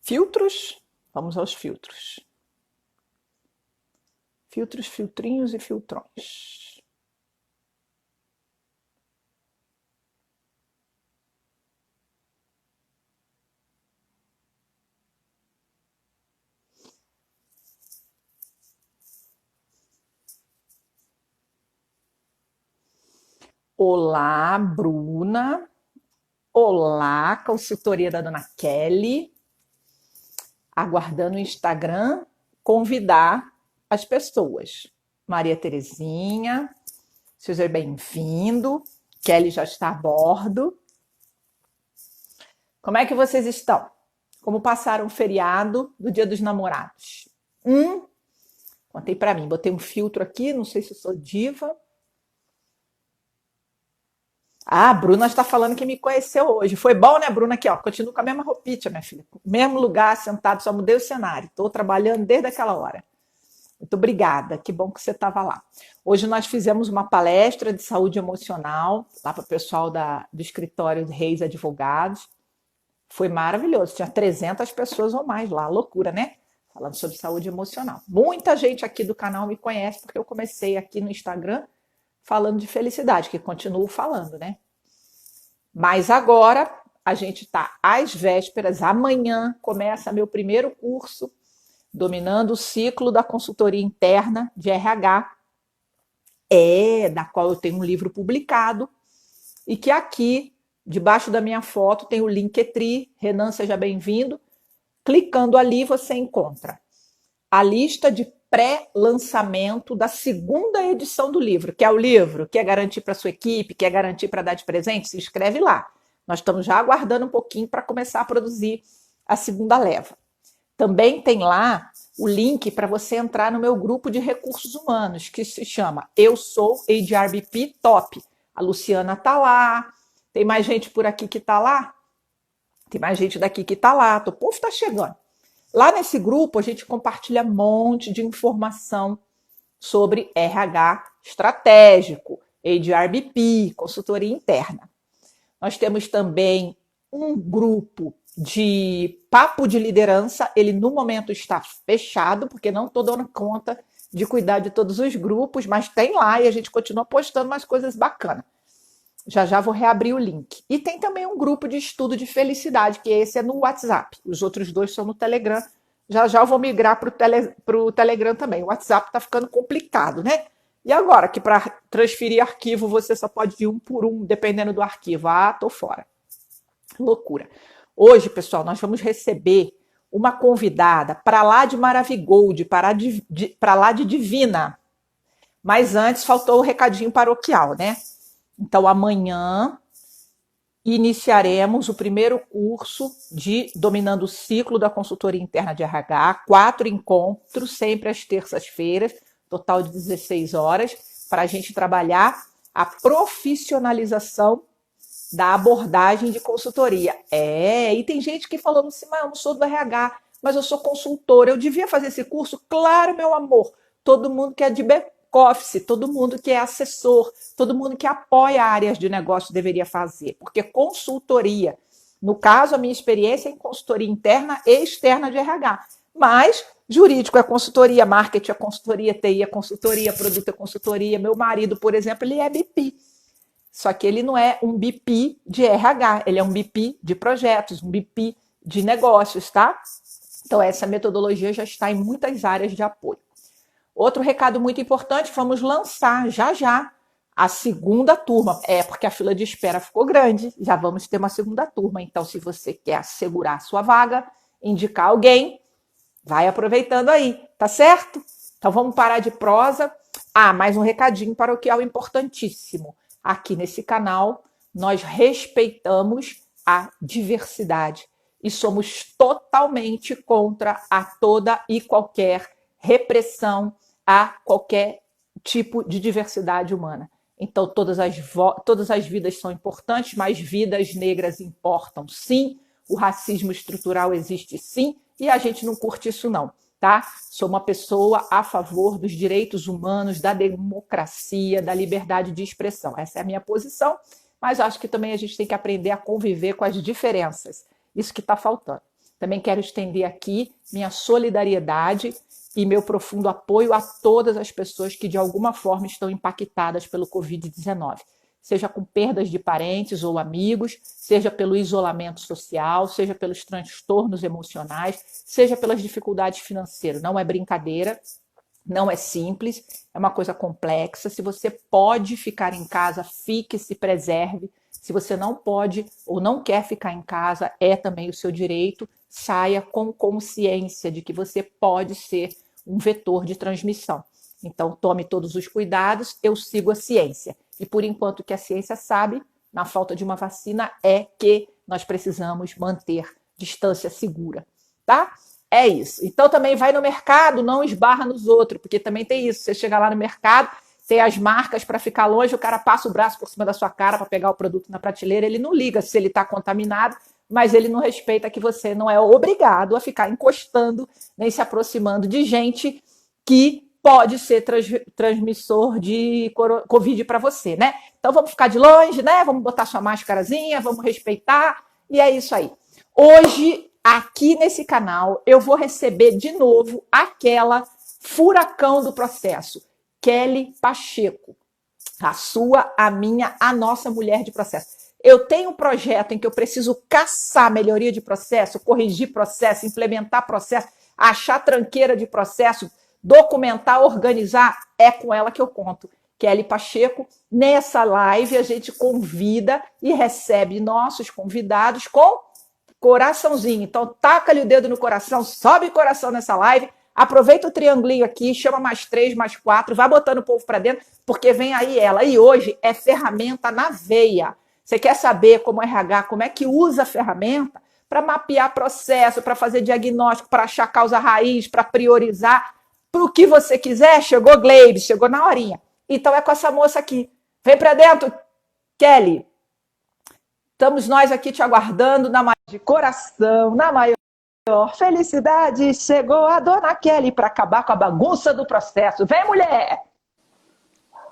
Filtros? Vamos aos filtros. Filtros, filtrinhos e filtrões. Olá, Bruna. Olá, consultoria da Dona Kelly. Aguardando o Instagram convidar as pessoas. Maria Terezinha, seja bem-vindo. Kelly já está a bordo. Como é que vocês estão? Como passaram o feriado do Dia dos Namorados? Contei para mim, botei um filtro aqui, não sei se eu sou diva. Ah, a Bruna está falando que me conheceu hoje. Foi bom, né, Bruna? Aqui, ó, continuo com a mesma roupinha, minha filha. Mesmo lugar, sentado, só mudei o cenário. Estou trabalhando desde aquela hora. Muito obrigada, que bom que você estava lá. Hoje nós fizemos uma palestra de saúde emocional lá para o pessoal do escritório de Reis Advogados. Foi maravilhoso, tinha 300 pessoas ou mais lá, loucura, né? Falando sobre saúde emocional. Muita gente aqui do canal me conhece porque eu comecei aqui no Instagram falando de felicidade, que continuo falando, né? Mas agora a gente está às vésperas, amanhã começa meu primeiro curso Dominando o Ciclo da Consultoria Interna de RH, da qual eu tenho um livro publicado, e que aqui, debaixo da minha foto, tem o Linktree. Renan, seja bem-vindo. Clicando ali, você encontra a lista de pré-lançamento da segunda edição do livro. Quer o livro? Quer garantir para sua equipe? Quer garantir para dar de presente? Se inscreve lá. Nós estamos já aguardando um pouquinho para começar a produzir a segunda leva. Também tem lá o link para você entrar no meu grupo de recursos humanos, que se chama Eu Sou HRBP Top. A Luciana está lá, tem mais gente por aqui que está lá, tem mais gente daqui que está lá, o povo está chegando. Lá nesse grupo a gente compartilha um monte de informação sobre RH estratégico, HRBP, consultoria interna. Nós temos também um grupo de papo de liderança. Ele no momento está fechado, porque não estou dando conta de cuidar de todos os grupos, mas tem lá e a gente continua postando umas coisas bacanas. Já já vou reabrir o link. E tem também um grupo de estudo de felicidade, que esse é no WhatsApp. Os outros dois são no Telegram. Já já eu vou migrar para o Telegram também. O WhatsApp está ficando complicado, né? E agora que para transferir arquivo você só pode ir um por um, dependendo do arquivo. Ah, tô fora. Loucura. Hoje, pessoal, nós vamos receber uma convidada para lá de Maravigold, para lá de Divina. Mas antes faltou o recadinho paroquial, né? Então, amanhã iniciaremos o primeiro curso de Dominando o Ciclo da Consultoria Interna de RH, 4 encontros, sempre às terças-feiras, total de 16 horas, para a gente trabalhar a profissionalização da abordagem de consultoria. E tem gente que falou assim, mas eu não sou do RH, mas eu sou consultora, eu devia fazer esse curso? Claro, meu amor, todo mundo que é de back-office, todo mundo que é assessor, todo mundo que apoia áreas de negócio deveria fazer, porque consultoria, no caso, a minha experiência é em consultoria interna e externa de RH, mas jurídico é consultoria, marketing é consultoria, TI é consultoria, produto é consultoria. Meu marido, por exemplo, ele é BP, só que ele não é um BP de RH, ele é um BP de projetos, um BP de negócios, tá? Então, essa metodologia já está em muitas áreas de apoio. Outro recado muito importante, vamos lançar já já a segunda turma. Porque a fila de espera ficou grande, já vamos ter uma segunda turma. Então, se você quer assegurar a sua vaga, indicar alguém, vai aproveitando aí, tá certo? Então, vamos parar de prosa. Mais um recadinho paroquial importantíssimo. Aqui nesse canal, nós respeitamos a diversidade e somos totalmente contra a toda e qualquer repressão a qualquer tipo de diversidade humana. Então, todas as vidas são importantes, mas vidas negras importam sim, o racismo estrutural existe sim, e a gente não curte isso não. Tá? Sou uma pessoa a favor dos direitos humanos, da democracia, da liberdade de expressão. Essa é a minha posição, mas acho que também a gente tem que aprender a conviver com as diferenças. Isso que está faltando. Também quero estender aqui minha solidariedade e meu profundo apoio a todas as pessoas que de alguma forma estão impactadas pelo Covid-19, seja com perdas de parentes ou amigos, seja pelo isolamento social, seja pelos transtornos emocionais, seja pelas dificuldades financeiras. Não é brincadeira, não é simples, é uma coisa complexa. Se você pode ficar em casa, fique, se preserve. Se você não pode ou não quer ficar em casa, é também o seu direito. Saia com consciência de que você pode ser um vetor de transmissão. Então, tome todos os cuidados, eu sigo a ciência. E por enquanto que a ciência sabe, na falta de uma vacina, é que nós precisamos manter distância segura, tá? É isso. Então também vai no mercado, não esbarra nos outros, porque também tem isso. Você chega lá no mercado, tem as marcas para ficar longe, o cara passa o braço por cima da sua cara para pegar o produto na prateleira, ele não liga se ele está contaminado, mas ele não respeita que você não é obrigado a ficar encostando nem se aproximando de gente que pode ser transmissor de Covid para você, né? Então vamos ficar de longe, né? Vamos botar sua máscarazinha, vamos respeitar, e é isso aí. Hoje, aqui nesse canal, eu vou receber de novo aquela furacão do processo, Kelly Pacheco, a sua, a minha, a nossa mulher de processo. Eu tenho um projeto em que eu preciso caçar melhoria de processo, corrigir processo, implementar processo, achar tranqueira de processo, documentar, organizar, é com ela que eu conto. Kelly Pacheco, nessa live a gente convida e recebe nossos convidados com coraçãozinho. Então, taca-lhe o dedo no coração, sobe o coração nessa live, aproveita o triangulinho aqui, chama mais 3, mais 4, vai botando o povo para dentro, porque vem aí ela. E hoje é ferramenta na veia. Você quer saber como RH, como é que usa a ferramenta para mapear processo, para fazer diagnóstico, para achar causa raiz, para priorizar, para o que você quiser? Chegou Gleide, chegou na horinha. Então é com essa moça aqui. Vem para dentro, Kelly. Estamos nós aqui te aguardando na maior de coração, na maior felicidade. Chegou a dona Kelly para acabar com a bagunça do processo. Vem, mulher!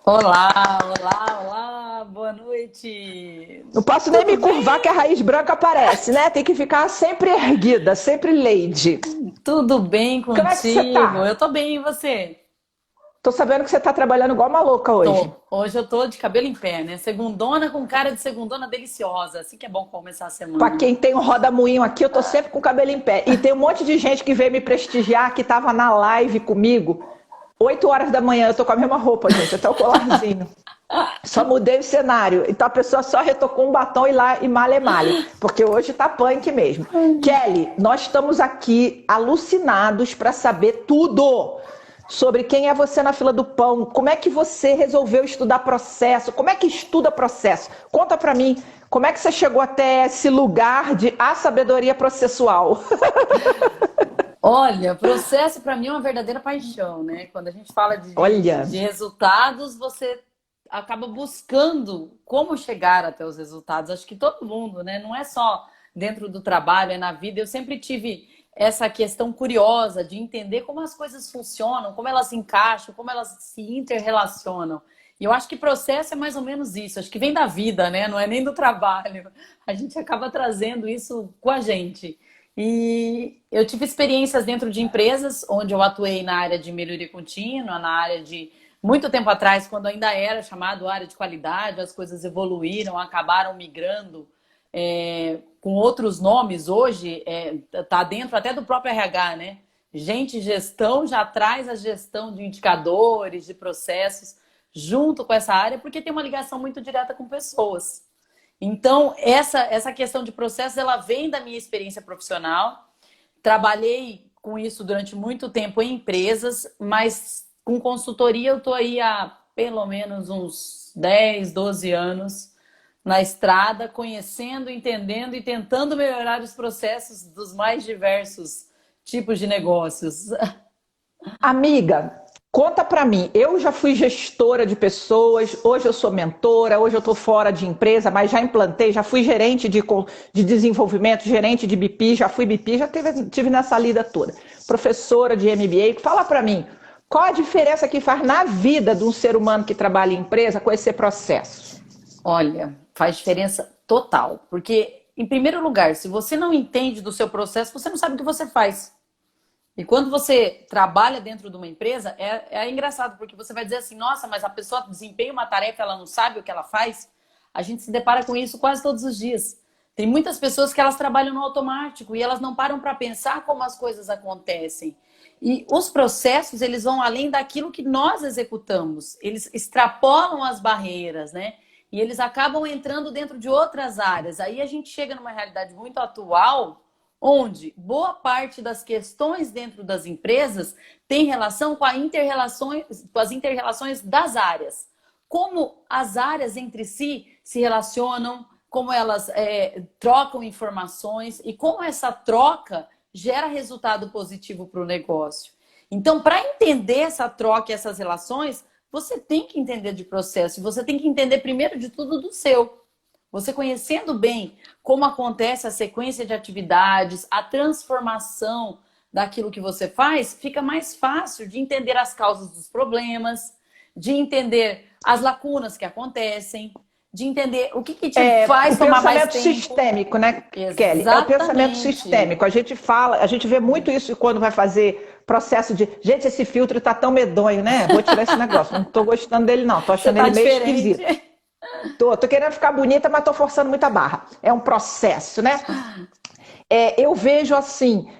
Olá, olá, olá, boa noite. Não posso nem me curvar que a raiz branca aparece, né? Tem que ficar sempre erguida, sempre lady. Tudo bem contigo? Como é que você tá? Eu tô bem, e você? Tô sabendo que você tá trabalhando igual uma louca hoje. Hoje eu tô de cabelo em pé, né? Segundona com cara de segundona deliciosa. Assim que é bom começar a semana. Pra quem tem um roda-moinho aqui, eu tô sempre com o cabelo em pé. E tem um monte de gente que veio me prestigiar, que tava na live comigo. 8 horas da manhã, eu tô com a mesma roupa, gente, até o colarzinho. Só mudei o cenário. Então a pessoa só retocou um batom e lá e malha é malha. Porque hoje tá punk mesmo. Kelly, nós estamos aqui alucinados para saber tudo sobre quem é você na fila do pão, como é que você resolveu estudar processo, como é que estuda processo. Conta para mim, como é que você chegou até esse lugar de a sabedoria processual? Olha, processo para mim é uma verdadeira paixão, né? Quando a gente fala de resultados, você acaba buscando como chegar até os resultados. Acho que todo mundo, né? Não é só dentro do trabalho, é na vida. Eu sempre tive essa questão curiosa de entender como as coisas funcionam, como elas se encaixam, como elas se interrelacionam. E eu acho que processo é mais ou menos isso. Acho que vem da vida, né? Não é nem do trabalho. A gente acaba trazendo isso com a gente. E eu tive experiências dentro de empresas onde eu atuei na área de melhoria contínua, na área de muito tempo atrás, quando ainda era chamado área de qualidade, as coisas evoluíram, acabaram migrando com outros nomes. Hoje está dentro até do próprio RH, né? Gente, gestão já traz a gestão de indicadores, de processos junto com essa área, porque tem uma ligação muito direta com pessoas. Então, essa questão de processos, ela vem da minha experiência profissional. Trabalhei com isso durante muito tempo em empresas, mas com consultoria eu estou aí há pelo menos uns 10, 12 anos na estrada, conhecendo, entendendo e tentando melhorar os processos dos mais diversos tipos de negócios. Amiga, conta pra mim, eu já fui gestora de pessoas, hoje eu sou mentora, hoje eu tô fora de empresa, mas já implantei, já fui gerente de desenvolvimento, gerente de BP, já fui BP, já tive nessa lida toda. Professora de MBA, fala pra mim, qual a diferença que faz na vida de um ser humano que trabalha em empresa com esse processo? Olha, faz diferença total, porque em primeiro lugar, se você não entende do seu processo, você não sabe o que você faz. E quando você trabalha dentro de uma empresa, é engraçado, porque você vai dizer assim, nossa, mas a pessoa desempenha uma tarefa, ela não sabe o que ela faz. A gente se depara com isso quase todos os dias. Tem muitas pessoas que elas trabalham no automático e elas não param para pensar como as coisas acontecem. E os processos, eles vão além daquilo que nós executamos. Eles extrapolam as barreiras, né? E eles acabam entrando dentro de outras áreas. Aí a gente chega numa realidade muito atual, onde boa parte das questões dentro das empresas tem relação com, com as interrelações das áreas. Como as áreas entre si se relacionam, como elas trocam informações e como essa troca gera resultado positivo para o negócio. Então, para entender essa troca e essas relações, você tem que entender de processo. Você tem que entender, primeiro de tudo, do seu. Você conhecendo bem como acontece a sequência de atividades, a transformação daquilo que você faz, fica mais fácil de entender as causas dos problemas, de entender as lacunas que acontecem, de entender o que te faz tomar mais tempo. O pensamento sistêmico, né, Kelly? É o pensamento sistêmico. A gente fala, a gente vê muito isso quando vai fazer processo de... Gente, esse filtro tá tão medonho, né? Vou tirar esse negócio. Não tô gostando dele, não. Tô achando ele meio esquisito. Tô querendo ficar bonita, mas tô forçando muita barra. É um processo, né? Eu vejo assim,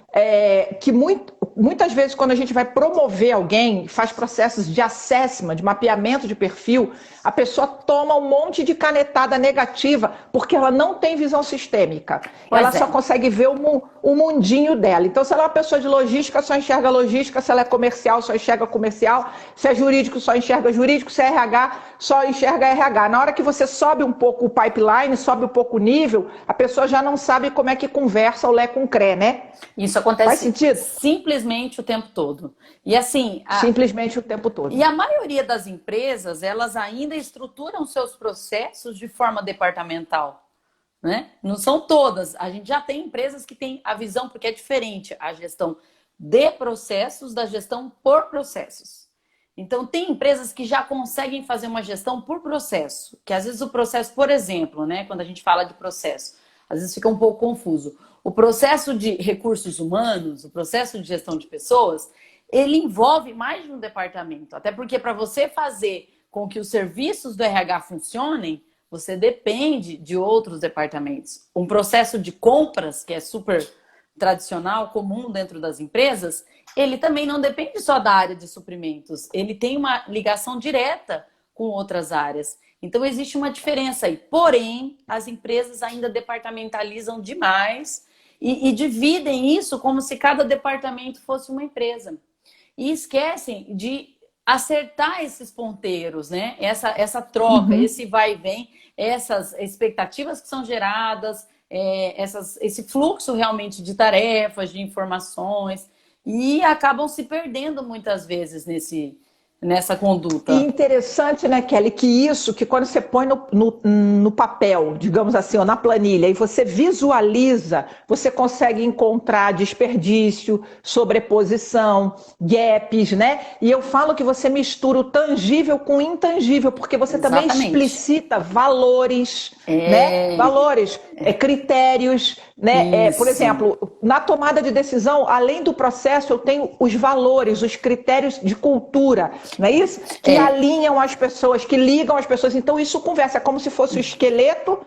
que muitas vezes quando a gente vai promover alguém, faz processos de assessment, de mapeamento de perfil, a pessoa toma um monte de canetada negativa porque ela não tem visão sistêmica. Ela só consegue ver o mundinho dela. Então, se ela é uma pessoa de logística, só enxerga logística. Se ela é comercial, só enxerga comercial. Se é jurídico, só enxerga jurídico. Se é RH, só enxerga RH. Na hora que você sobe um pouco o pipeline, sobe um pouco o nível, a pessoa já não sabe como é que conversa o Lé com o Cré, né? Isso acontece Faz sentido? Simplesmente o tempo todo. E assim... Simplesmente o tempo todo. E a maioria das empresas, elas ainda estruturam seus processos de forma departamental, né? Não são todas. A gente já tem empresas que têm a visão, porque é diferente a gestão de processos da gestão por processos. Então, tem empresas que já conseguem fazer uma gestão por processo, que às vezes o processo, por exemplo, né, quando a gente fala de processo, às vezes fica um pouco confuso. O processo de recursos humanos, o processo de gestão de pessoas, ele envolve mais de um departamento. Até porque para você fazer com que os serviços do RH funcionem, você depende de outros departamentos. Um processo de compras, que é super tradicional, comum dentro das empresas, ele também não depende só da área de suprimentos. Ele tem uma ligação direta com outras áreas. Então, existe uma diferença aí. Porém, as empresas ainda departamentalizam demais e dividem isso como se cada departamento fosse uma empresa. E esquecem de acertar esses ponteiros, né? Essa troca, esse vai e vem, essas expectativas que são geradas, esse fluxo realmente de tarefas, de informações, e acabam se perdendo muitas vezes nessa conduta. E interessante, né, Kelly, que quando você põe no papel, digamos assim, ou na planilha, e você visualiza, você consegue encontrar desperdício, sobreposição, gaps, né? E eu falo que você mistura o tangível com o intangível, porque você também explicita valores, né? Valores, critérios, né? Por exemplo, na tomada de decisão, além do processo, eu tenho os valores, os critérios de cultura, não é isso? Que alinham as pessoas, que ligam as pessoas. Então, isso conversa, é como se fosse o esqueleto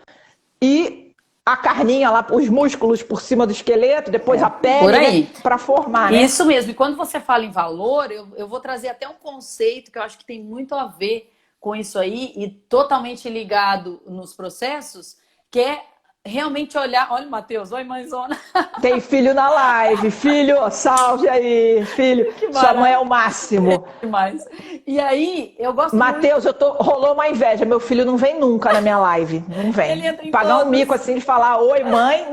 e a carninha lá, os músculos por cima do esqueleto, depois a pele, né, para formar, né? Isso mesmo. E quando você fala em valor, eu vou trazer até um conceito que eu acho que tem muito a ver com isso aí e totalmente ligado nos processos, que é realmente olhar... Olha o Matheus, oi mãezona. Tem filho na live, filho, salve aí, filho, sua mãe é o máximo. Demais. E aí, eu gosto Matheus, rolou uma inveja, meu filho não vem nunca na minha live, não vem. Ele entra em pagar todos. Um mico assim de falar oi mãe,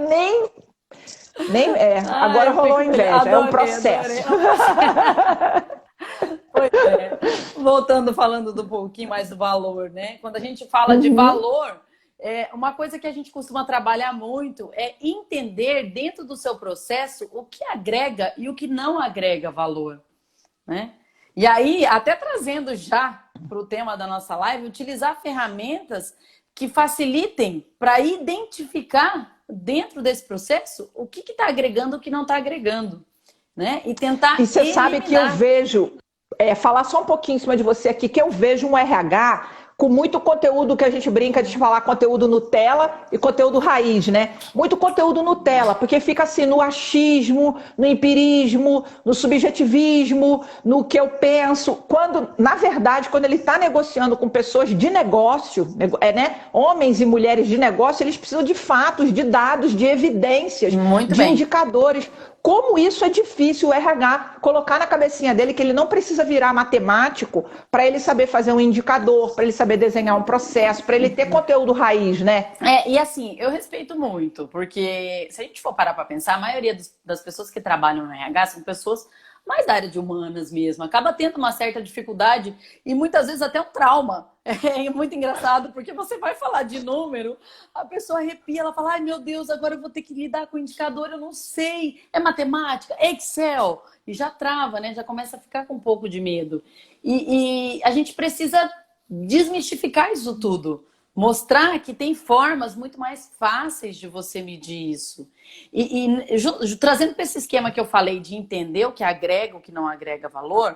agora rolou a inveja, é um processo. Pois é. Voltando, falando um pouquinho mais do valor, né? Quando a gente fala de valor, uma coisa que a gente costuma trabalhar muito é entender dentro do seu processo o que agrega e o que não agrega valor, né? E aí, até trazendo já para o tema da nossa live, utilizar ferramentas que facilitem para identificar dentro desse processo o que está agregando, o que não está agregando, né? E tentar E você sabe que eu vejo, falar só um pouquinho em cima de você aqui, que eu vejo um RH com muito conteúdo que a gente brinca de falar conteúdo Nutella e conteúdo raiz, né? Muito conteúdo Nutella, porque fica assim no achismo, no empirismo, no subjetivismo, no que eu penso. Quando, na verdade, quando ele está negociando com pessoas de negócio, né? Homens e mulheres de negócio, eles precisam de fatos, de dados, de evidências, indicadores. Como isso é difícil o RH colocar na cabecinha dele que ele não precisa virar matemático para ele saber fazer um indicador, para ele saber desenhar um processo, para ele ter conteúdo raiz, né? E assim, eu respeito muito, porque se a gente for parar para pensar, a maioria das pessoas que trabalham no RH são pessoas mais da área de humanas mesmo, acaba tendo uma certa dificuldade e muitas vezes até um trauma. É muito engraçado, porque você vai falar de número, a pessoa arrepia, ela fala, ai meu Deus, agora eu vou ter que lidar com o indicador, eu não sei, é matemática, é Excel, e já trava, né? Já começa a ficar com um pouco de medo. E a gente precisa desmistificar isso tudo. Mostrar que tem formas muito mais fáceis de você medir isso. Trazendo para esse esquema que eu falei de entender o que agrega, o que não agrega valor,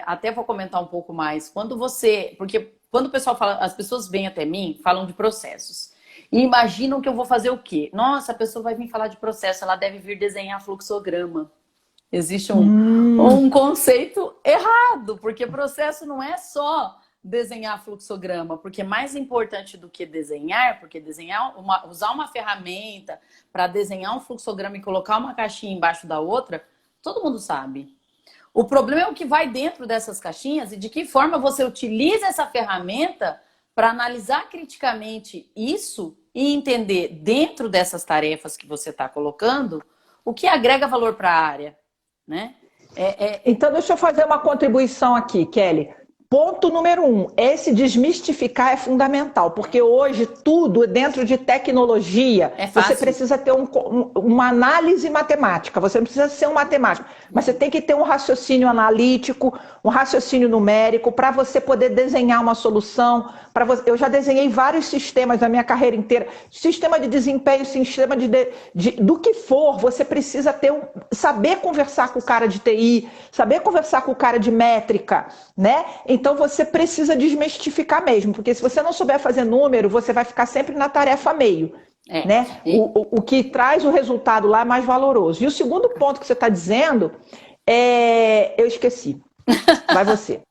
até vou comentar um pouco mais. Porque quando o pessoal fala, as pessoas vêm até mim, falam de processos. E imaginam que eu vou fazer o quê? Nossa, a pessoa vai vir falar de processo, ela deve vir desenhar fluxograma. Existe um conceito errado, porque processo não é só desenhar fluxograma, porque mais importante do que desenhar, porque usar uma ferramenta para desenhar um fluxograma e colocar uma caixinha embaixo da outra, todo mundo sabe. O problema é o que vai dentro dessas caixinhas e de que forma você utiliza essa ferramenta para analisar criticamente isso e entender dentro dessas tarefas que você está colocando o que agrega valor para a área, né? Então, deixa eu fazer uma contribuição aqui, Kelly. Ponto número 1, esse desmistificar é fundamental, porque hoje tudo dentro de tecnologia, você precisa ter uma análise matemática, você não precisa ser um matemático, mas você tem que ter um raciocínio analítico, um raciocínio numérico, para você poder desenhar uma solução. Eu já desenhei vários sistemas na minha carreira inteira, sistema de desempenho, sistema do que for, você precisa saber conversar com o cara de TI, saber conversar com o cara de métrica, né? Então você precisa desmistificar mesmo, porque se você não souber fazer número, você vai ficar sempre na tarefa meio. Né? O que traz o resultado lá é mais valoroso. E o segundo ponto que você está dizendo, eu esqueci. Vai você.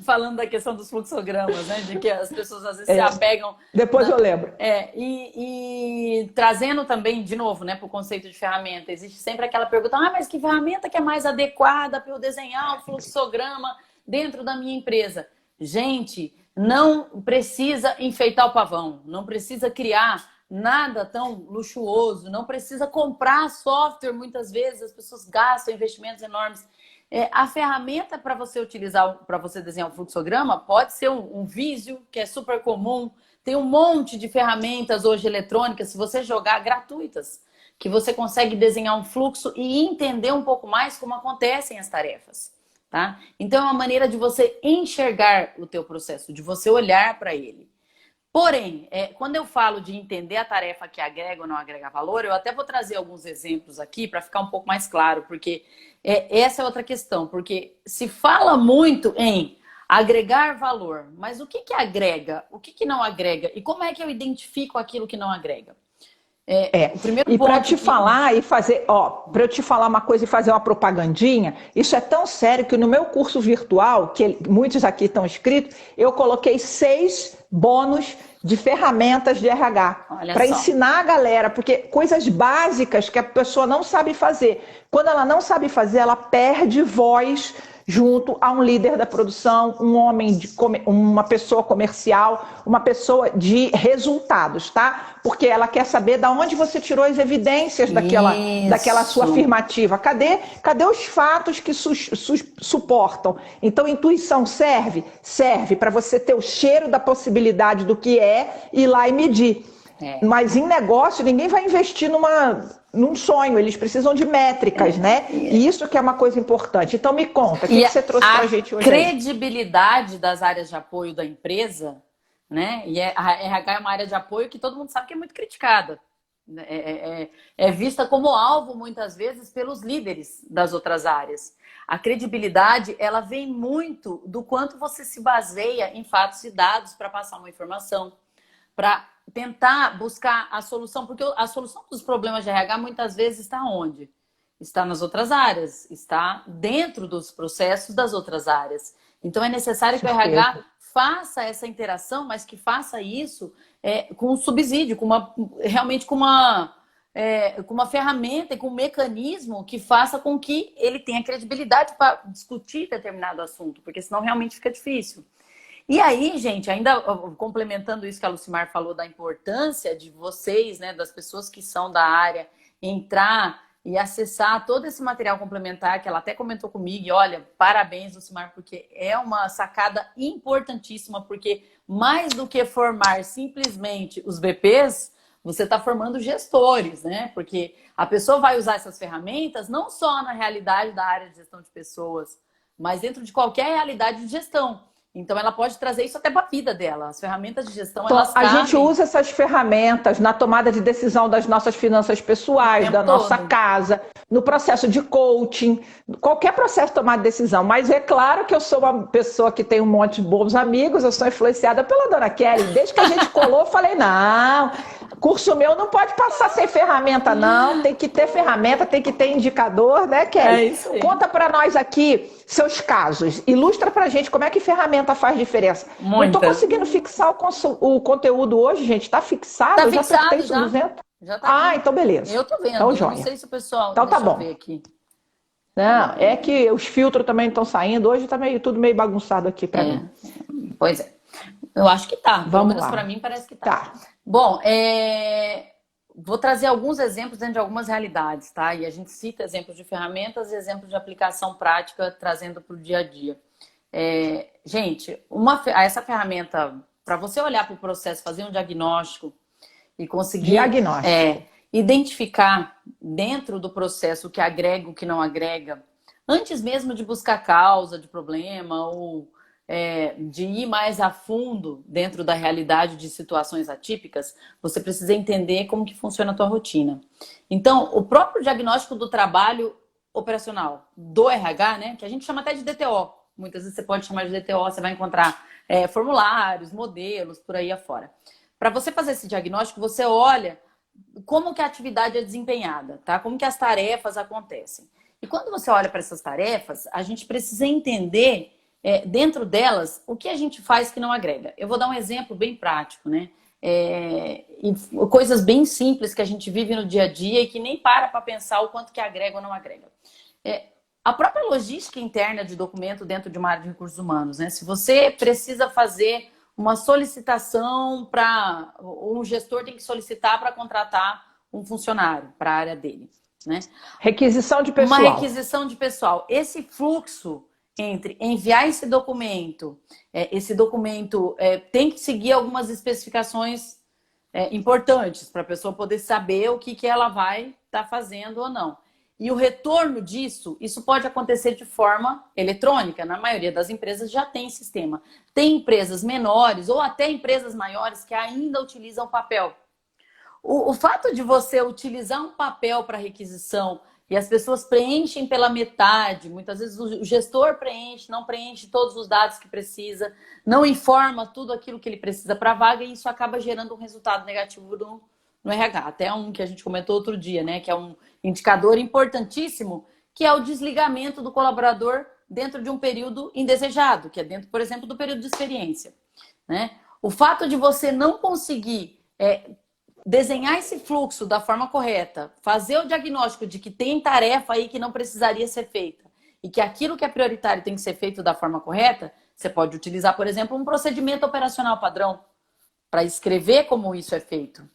Falando da questão dos fluxogramas, né? De que as pessoas às vezes se apegam... Depois eu lembro. E trazendo também, de novo, né, para o conceito de ferramenta, existe sempre aquela pergunta, mas que ferramenta que é mais adequada para eu desenhar o fluxograma dentro da minha empresa? Gente, não precisa enfeitar o pavão, não precisa criar nada tão luxuoso, não precisa comprar software, muitas vezes as pessoas gastam investimentos enormes. A ferramenta para você utilizar, para você desenhar um fluxograma, pode ser um Visio, que é super comum. Tem um monte de ferramentas hoje eletrônicas, se você jogar, gratuitas, que você consegue desenhar um fluxo e entender um pouco mais como acontecem as tarefas. Tá? Então é uma maneira de você enxergar o teu processo, de você olhar para ele. Porém, quando eu falo de entender a tarefa que agrega ou não agrega valor, eu até vou trazer alguns exemplos aqui para ficar um pouco mais claro, porque essa é outra questão, porque se fala muito em agregar valor, mas o que agrega, o que não agrega e como é que eu identifico aquilo que não agrega? O primeiro e para ponto te falar e fazer, para eu te falar uma coisa e fazer uma propagandinha, isso é tão sério que no meu curso virtual, que muitos aqui estão inscritos, eu coloquei 6 bônus de ferramentas de RH para ensinar a galera, porque coisas básicas que a pessoa não sabe fazer. Quando ela não sabe fazer, ela perde voz junto a um líder da produção, um homem, uma pessoa comercial, uma pessoa de resultados, tá? Porque ela quer saber de onde você tirou as evidências daquela sua afirmativa. Cadê os fatos que suportam? Então, intuição serve? Serve para você ter o cheiro da possibilidade do que é e ir lá e medir. Mas em negócio, ninguém vai investir num sonho, eles precisam de métricas, né? E isso que é uma coisa importante. Então me conta, o que você trouxe pra gente hoje? A credibilidade das áreas de apoio da empresa, né? E a RH é uma área de apoio que todo mundo sabe que é muito criticada. É vista como alvo, muitas vezes, pelos líderes das outras áreas. A credibilidade, ela vem muito do quanto você se baseia em fatos e dados para passar uma informação, para tentar buscar a solução, porque a solução dos problemas de RH muitas vezes está onde? Está nas outras áreas, está dentro dos processos das outras áreas. Então é necessário que o RH faça essa interação, mas que faça isso com um subsídio, realmente com uma ferramenta e com um mecanismo que faça com que ele tenha credibilidade para discutir determinado assunto, porque senão realmente fica difícil. E aí, gente, ainda complementando isso que a Lucimar falou da importância de vocês, né, das pessoas que são da área, entrar e acessar todo esse material complementar, que ela até comentou comigo, e olha, parabéns, Lucimar, porque é uma sacada importantíssima, porque mais do que formar simplesmente os VPs, você está formando gestores, né? Porque a pessoa vai usar essas ferramentas não só na realidade da área de gestão de pessoas, mas dentro de qualquer realidade de gestão. Então, ela pode trazer isso até para a vida dela. As ferramentas de gestão, então, elas a gente usa essas ferramentas na tomada de decisão das nossas finanças pessoais, da nossa casa, no processo de coaching, qualquer processo de tomada de decisão. Mas é claro que eu sou uma pessoa que tem um monte de bons amigos, eu sou influenciada pela dona Kelly. Desde que a gente colou, eu falei, não, curso meu não pode passar sem ferramenta, não. Tem que ter ferramenta, tem que ter indicador, né, Kelly? É isso aí. Conta para nós aqui seus casos. Ilustra pra gente como é que ferramenta faz diferença. Muita. Não estou conseguindo fixar o conteúdo hoje, gente. Está fixado? Tá Eu já fixado, apertei isso já. 200. Já tá aqui. Então beleza. Eu tô vendo. Então, eu joia. não sei se o pessoal... Então tá Deixa eu bom. ver aqui. Não, é que os filtros também estão saindo. Hoje tá tudo meio bagunçado aqui para mim. Pois é. Eu acho que tá. Pelo menos lá. para mim parece que tá. Tá. Bom, vou trazer alguns exemplos dentro de algumas realidades, tá? E a gente cita exemplos de ferramentas e exemplos de aplicação prática, trazendo para o dia a dia. Gente, essa ferramenta, para você olhar para o processo, fazer um diagnóstico e conseguir identificar dentro do processo o que agrega, o que não agrega, antes mesmo de buscar causa de problema ou de ir mais a fundo dentro da realidade de situações atípicas, você precisa entender como que funciona a tua rotina. Então, o próprio diagnóstico do trabalho operacional do RH, né, que a gente chama até de DTO, muitas vezes você pode chamar de DTO, você vai encontrar formulários, modelos, por aí afora. Para você fazer esse diagnóstico, você olha como que a atividade é desempenhada, tá? Como que as tarefas acontecem. E quando você olha para essas tarefas, a gente precisa entender dentro delas, o que a gente faz que não agrega? Eu vou dar um exemplo bem prático, né? E coisas bem simples que a gente vive no dia a dia e que nem para pensar o quanto que agrega ou não agrega. A própria logística interna de documento dentro de uma área de recursos humanos, né? Se você precisa fazer uma solicitação para... Um gestor tem que solicitar para contratar um funcionário para a área dele, né? Requisição de pessoal. Uma requisição de pessoal. Esse fluxo entre enviar esse documento tem que seguir algumas especificações importantes para a pessoa poder saber o que ela vai estar fazendo ou não. E o retorno disso, isso pode acontecer de forma eletrônica. Na maioria das empresas já tem sistema. Tem empresas menores ou até empresas maiores que ainda utilizam papel. O fato de você utilizar um papel para requisição e as pessoas preenchem pela metade, muitas vezes o gestor não preenche todos os dados que precisa, não informa tudo aquilo que ele precisa para a vaga e isso acaba gerando um resultado negativo no RH. Até um que a gente comentou outro dia, né? Que é um indicador importantíssimo, que é o desligamento do colaborador dentro de um período indesejado, que é dentro, por exemplo, do período de experiência, né? O fato de você não conseguir desenhar esse fluxo da forma correta, fazer o diagnóstico de que tem tarefa aí que não precisaria ser feita e que aquilo que é prioritário tem que ser feito da forma correta, você pode utilizar, por exemplo, um procedimento operacional padrão para escrever como isso é feito,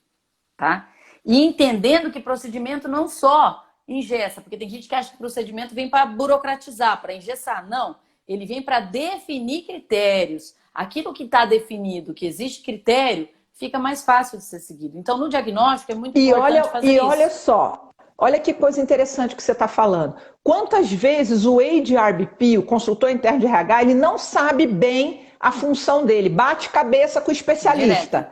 tá? E entendendo que procedimento não só engessa, porque tem gente que acha que procedimento vem para burocratizar, para engessar. Não, ele vem para definir critérios. Aquilo que está definido, que existe critério, fica mais fácil de ser seguido. Então, no diagnóstico é muito importante fazer isso. E olha só, olha que coisa interessante que você está falando. Quantas vezes o HRBP, o consultor interno de RH, ele não sabe bem a função dele, bate cabeça com o especialista.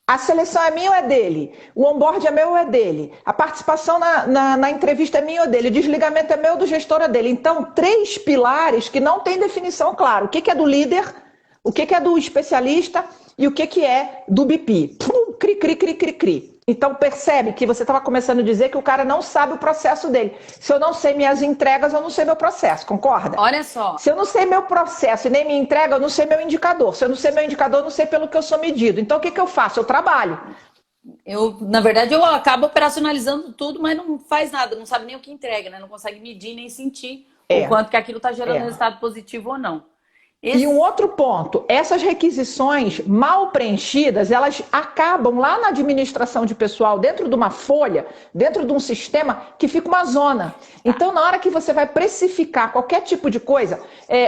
A seleção é minha ou é dele? O onboard é meu ou é dele? A participação na entrevista é minha ou dele? O desligamento é meu ou do gestor ou dele? Então, 3 pilares que não tem definição clara. O que é do líder, o que é do especialista e o que é do BP. Cri, cri, cri, cri, cri. Então, percebe que você estava começando a dizer que o cara não sabe o processo dele. Se eu não sei minhas entregas, eu não sei meu processo, concorda? Olha só. Se eu não sei meu processo e nem minha entrega, eu não sei meu indicador. Se eu não sei meu indicador, eu não sei pelo que eu sou medido. Então, o que eu faço? Eu trabalho. Na verdade, eu acabo operacionalizando tudo, mas não faz nada, não sabe nem o que entrega, né? Não consegue medir nem sentir o quanto que aquilo está gerando resultado positivo ou não. E um outro ponto, essas requisições mal preenchidas, elas acabam lá na administração de pessoal, dentro de uma folha, dentro de um sistema que fica uma zona. Então, na hora que você vai precificar qualquer tipo de coisa,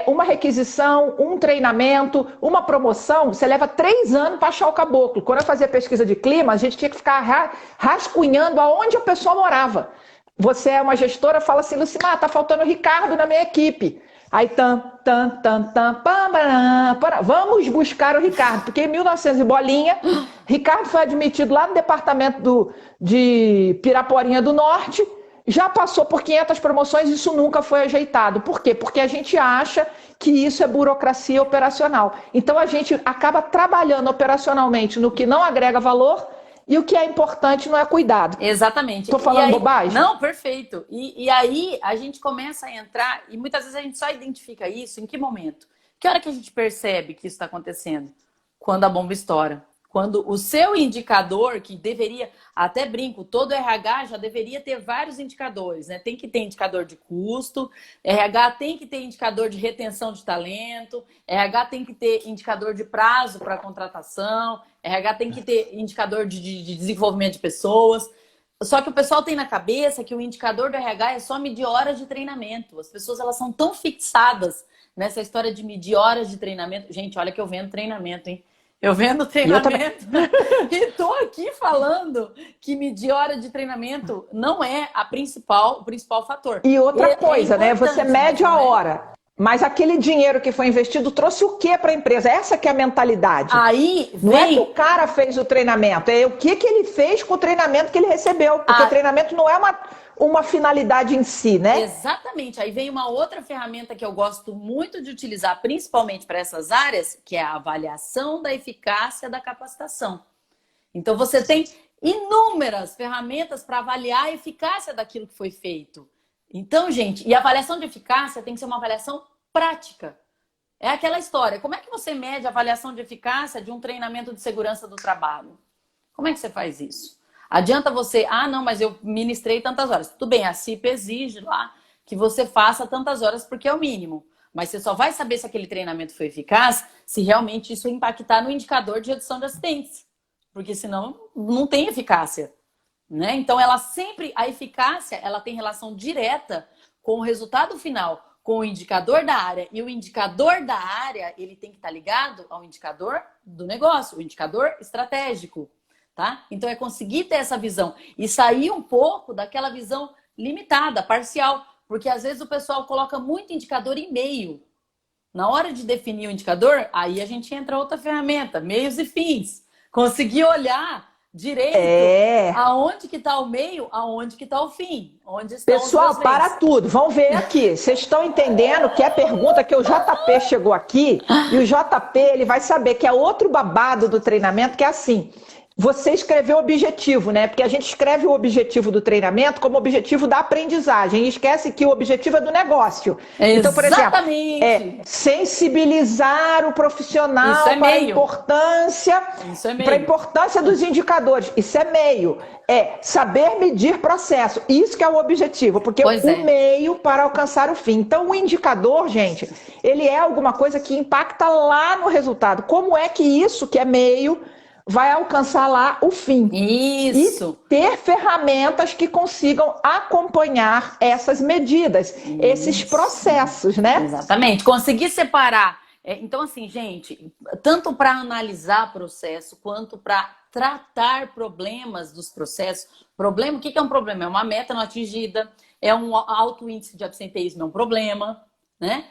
uma requisição, um treinamento, uma promoção, você leva 3 anos para achar o caboclo. Quando eu fazia pesquisa de clima, a gente tinha que ficar rascunhando aonde a pessoa morava. Você é uma gestora, fala assim, Lucimar, tá faltando o Ricardo na minha equipe. Aí, vamos buscar o Ricardo, porque em 1900 e bolinha, Ricardo foi admitido lá no departamento de Piraporinha do Norte, já passou por 500 promoções, isso nunca foi ajeitado. Por quê? Porque a gente acha que isso é burocracia operacional. Então, a gente acaba trabalhando operacionalmente no que não agrega valor, e o que é importante não é cuidado. Exatamente. Estou falando bobagem? Não, perfeito. E aí a gente começa a entrar, e muitas vezes a gente só identifica isso em que momento? Que hora que a gente percebe que isso está acontecendo? Quando a bomba estoura. Quando o seu indicador, que deveria, até brinco, todo RH já deveria ter vários indicadores, né? Tem que ter indicador de custo, RH tem que ter indicador de retenção de talento, RH tem que ter indicador de prazo para contratação, RH tem que ter indicador de desenvolvimento de pessoas. Só que o pessoal tem na cabeça que o indicador do RH é só medir horas de treinamento. As pessoas, elas são tão fixadas nessa história de medir horas de treinamento. Gente, olha que eu vendo treinamento, hein? Eu vendo treinamento e tô aqui falando que medir hora de treinamento não é o principal fator. E outra coisa, né? Você mede a hora, mas aquele dinheiro que foi investido trouxe o que para a empresa? Essa que é a mentalidade. Aí não é que o cara fez o treinamento, é o que ele fez com o treinamento que ele recebeu. Porque o treinamento não é uma finalidade em si, né? Exatamente. Aí vem uma outra ferramenta que eu gosto muito de utilizar, principalmente para essas áreas, que é a avaliação da eficácia da capacitação. Então, você tem inúmeras ferramentas para avaliar a eficácia daquilo que foi feito. Então, gente, e a avaliação de eficácia tem que ser uma avaliação prática. É aquela história. Como é que você mede a avaliação de eficácia de um treinamento de segurança do trabalho? Como é que você faz isso? Adianta você, não, mas eu ministrei tantas horas. Tudo bem, a CIP exige lá que você faça tantas horas porque é o mínimo. Mas você só vai saber se aquele treinamento foi eficaz se realmente isso impactar no indicador de redução de acidentes. Porque senão não tem eficácia, né? Então, a eficácia, ela tem relação direta com o resultado final, com o indicador da área. E o indicador da área, ele tem que estar ligado ao indicador do negócio, o indicador estratégico. Tá? Então é conseguir ter essa visão e sair um pouco daquela visão limitada, parcial, porque às vezes o pessoal coloca muito indicador em meio. Na hora de definir o indicador, aí a gente entra outra ferramenta, meios e fins. Conseguir olhar direito aonde que está o meio, aonde que está o fim. Onde estão Pessoal, para tudo. Vamos ver aqui. Vocês estão entendendo que é a pergunta que o JP chegou aqui e o JP ele vai saber que é outro babado do treinamento, que é assim... Você escreveu objetivo, né? Porque a gente escreve o objetivo do treinamento como objetivo da aprendizagem e esquece que o objetivo é do negócio. Então, por exemplo, sensibilizar o profissional para a importância dos indicadores. Isso é meio. É saber medir processo. Isso que é o objetivo, porque o meio para alcançar o fim. Então, o indicador, gente, ele é alguma coisa que impacta lá no resultado. Como é que isso, que é meio, vai alcançar lá o fim. Isso. E ter ferramentas que consigam acompanhar essas medidas, esses processos, né? Exatamente. Conseguir separar. Então, assim, gente, tanto para analisar processo, quanto para tratar problemas dos processos. Problema, o que é um problema? É uma meta não atingida, é um alto índice de absenteísmo, é um problema, né?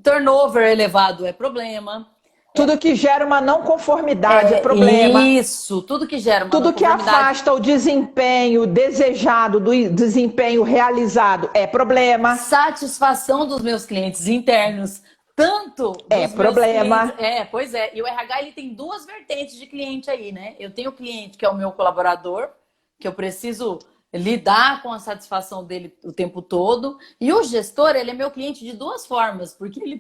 Turnover elevado é problema. Tudo que gera uma não conformidade é problema. Isso, tudo que gera uma tudo não conformidade. Tudo que afasta o desempenho desejado do desempenho realizado é problema. Satisfação dos meus clientes internos, tanto dos problema. Clientes, pois é. E o RH ele tem duas vertentes de cliente aí, né? Eu tenho o cliente que é o meu colaborador, que eu preciso lidar com a satisfação dele o tempo todo. E o gestor, ele é meu cliente de duas formas, porque ele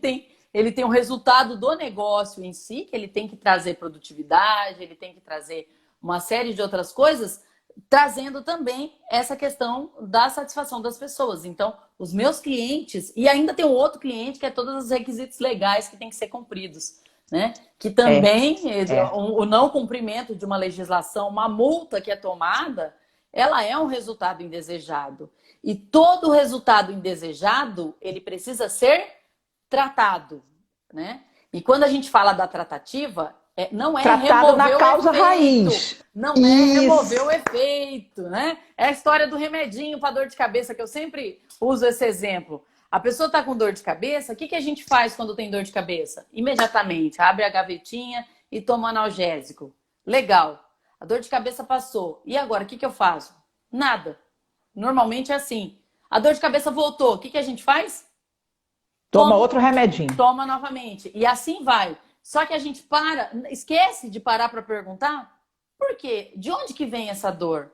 tem um resultado do negócio em si, que ele tem que trazer produtividade, ele tem que trazer uma série de outras coisas, trazendo também essa questão da satisfação das pessoas. Então, os meus clientes, e ainda tem um outro cliente que é todos os requisitos legais que têm que ser cumpridos, né? Que também o não cumprimento de uma legislação, uma multa que é tomada, ela é um resultado indesejado. E todo resultado indesejado, ele precisa ser tratado, né? E quando a gente fala da tratativa, não é tratado remover na causa o efeito, raiz. Não é remover o efeito, né? É a história do remedinho para dor de cabeça, que eu sempre uso esse exemplo. A pessoa está com dor de cabeça, o que a gente faz quando tem dor de cabeça? Imediatamente, abre a gavetinha e toma um analgésico. Legal, a dor de cabeça passou. E agora, o que eu faço? Nada. Normalmente é assim. A dor de cabeça voltou, o que a gente faz? Toma outro remedinho. Toma novamente. E assim vai. Só que a gente esquece de parar para perguntar por quê? De onde que vem essa dor?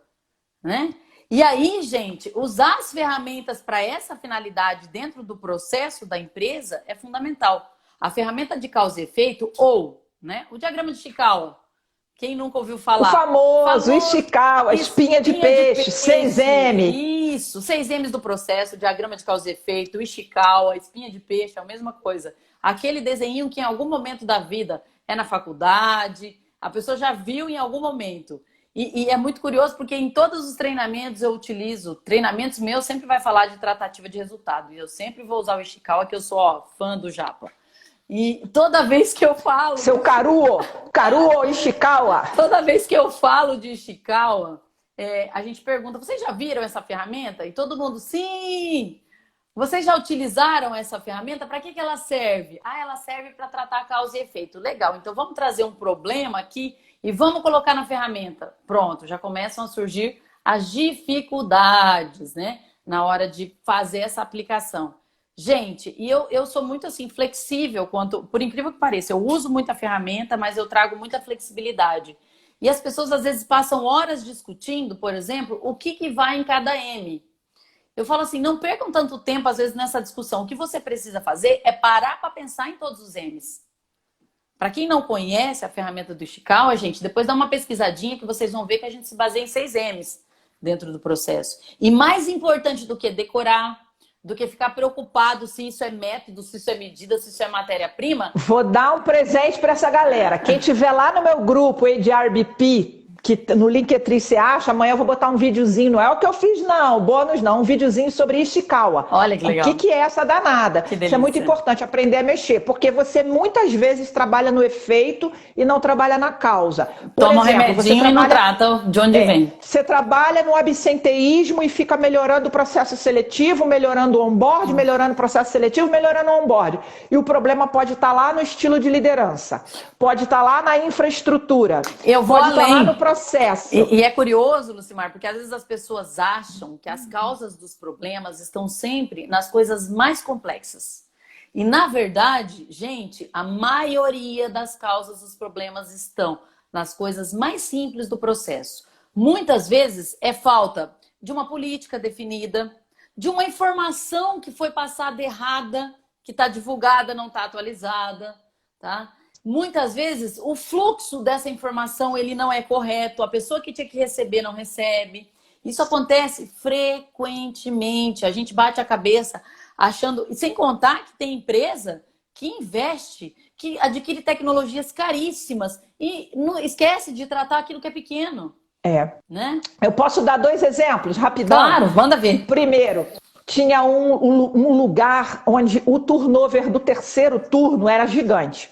Né? E aí, gente, usar as ferramentas para essa finalidade dentro do processo da empresa é fundamental. A ferramenta de causa e efeito ou, né, o diagrama de Ishikawa. Quem nunca ouviu falar? O famoso Ishikawa, espinha de peixe, 6M. Isso, 6Ms do processo, diagrama de causa e efeito, Ishikawa, espinha de peixe, é a mesma coisa. Aquele desenho que em algum momento da vida é na faculdade, a pessoa já viu em algum momento. E é muito curioso porque em todos os treinamentos eu utilizo, treinamentos meus sempre vai falar de tratativa de resultado. E eu sempre vou usar o Ishikawa, que eu sou fã do Japa. E toda vez que eu falo... Seu Karuo Ishikawa. Toda vez que eu falo de Ishikawa, a gente pergunta, vocês já viram essa ferramenta? E todo mundo, sim! Vocês já utilizaram essa ferramenta? Para que ela serve? Ela serve para tratar causa e efeito. Legal, então vamos trazer um problema aqui e vamos colocar na ferramenta. Pronto, já começam a surgir as dificuldades, né? Na hora de fazer essa aplicação. Gente, e eu sou muito assim, flexível por incrível que pareça, eu uso muita ferramenta, mas eu trago muita flexibilidade. E as pessoas às vezes passam horas discutindo, por exemplo, o que vai em cada M. Eu falo assim, não percam tanto tempo às vezes nessa discussão. O que você precisa fazer é parar para pensar em todos os M's. Para quem não conhece a ferramenta do Ishikawa, gente, depois dá uma pesquisadinha que vocês vão ver que a gente se baseia em 6 M's dentro do processo. E mais importante do que decorar, do que ficar preocupado se isso é método, se isso é medida, se isso é matéria-prima. Vou dar um presente para essa galera. Quem tiver lá no meu grupo de RBP, que no Linktree você acha, amanhã eu vou botar um videozinho, não é o que eu fiz não, bônus não, um videozinho sobre Ishikawa. Olha que legal. O que é essa danada? Isso é muito importante, aprender a mexer, porque você muitas vezes trabalha no efeito e não trabalha na causa. Toma um remedinho e não trata de onde vem. Você trabalha no absenteísmo e fica melhorando o processo seletivo, melhorando o onboard, melhorando o processo seletivo, melhorando o onboard. E o problema pode estar lá no estilo de liderança, pode estar lá na infraestrutura, pode estar lá no processo. E é curioso, Lucimar, porque às vezes as pessoas acham que as causas dos problemas estão sempre nas coisas mais complexas. E, na verdade, gente, a maioria das causas dos problemas estão nas coisas mais simples do processo. Muitas vezes é falta de uma política definida, de uma informação que foi passada errada, que está divulgada, não está atualizada, tá? Muitas vezes o fluxo dessa informação ele não é correto, a pessoa que tinha que receber não recebe. Isso acontece frequentemente, a gente bate a cabeça achando... E sem contar que tem empresa que investe, que adquire tecnologias caríssimas e não esquece de tratar aquilo que é pequeno. Né? Eu posso dar 2 exemplos, rapidão? Claro, manda ver. Primeiro, tinha um lugar onde o turnover do 3º turno era gigante.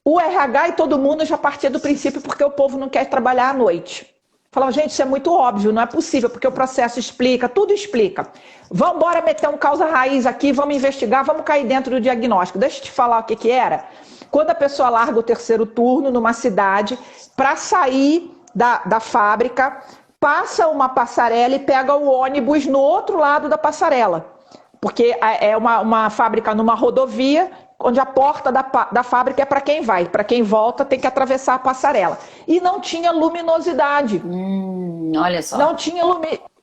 O RH e todo mundo já partia do princípio porque o povo não quer trabalhar à noite. Falava, gente, isso é muito óbvio, não é possível, porque o processo explica, tudo explica. Vamos embora meter um causa raiz aqui, vamos investigar, vamos cair dentro do diagnóstico. Deixa eu te falar o que era. Quando a pessoa larga o terceiro turno numa cidade para sair da fábrica, passa uma passarela e pega o ônibus no outro lado da passarela. Porque é uma fábrica numa rodovia, onde a porta da fábrica é para quem vai. Para quem volta tem que atravessar a passarela. E não tinha luminosidade. Olha só. Não tinha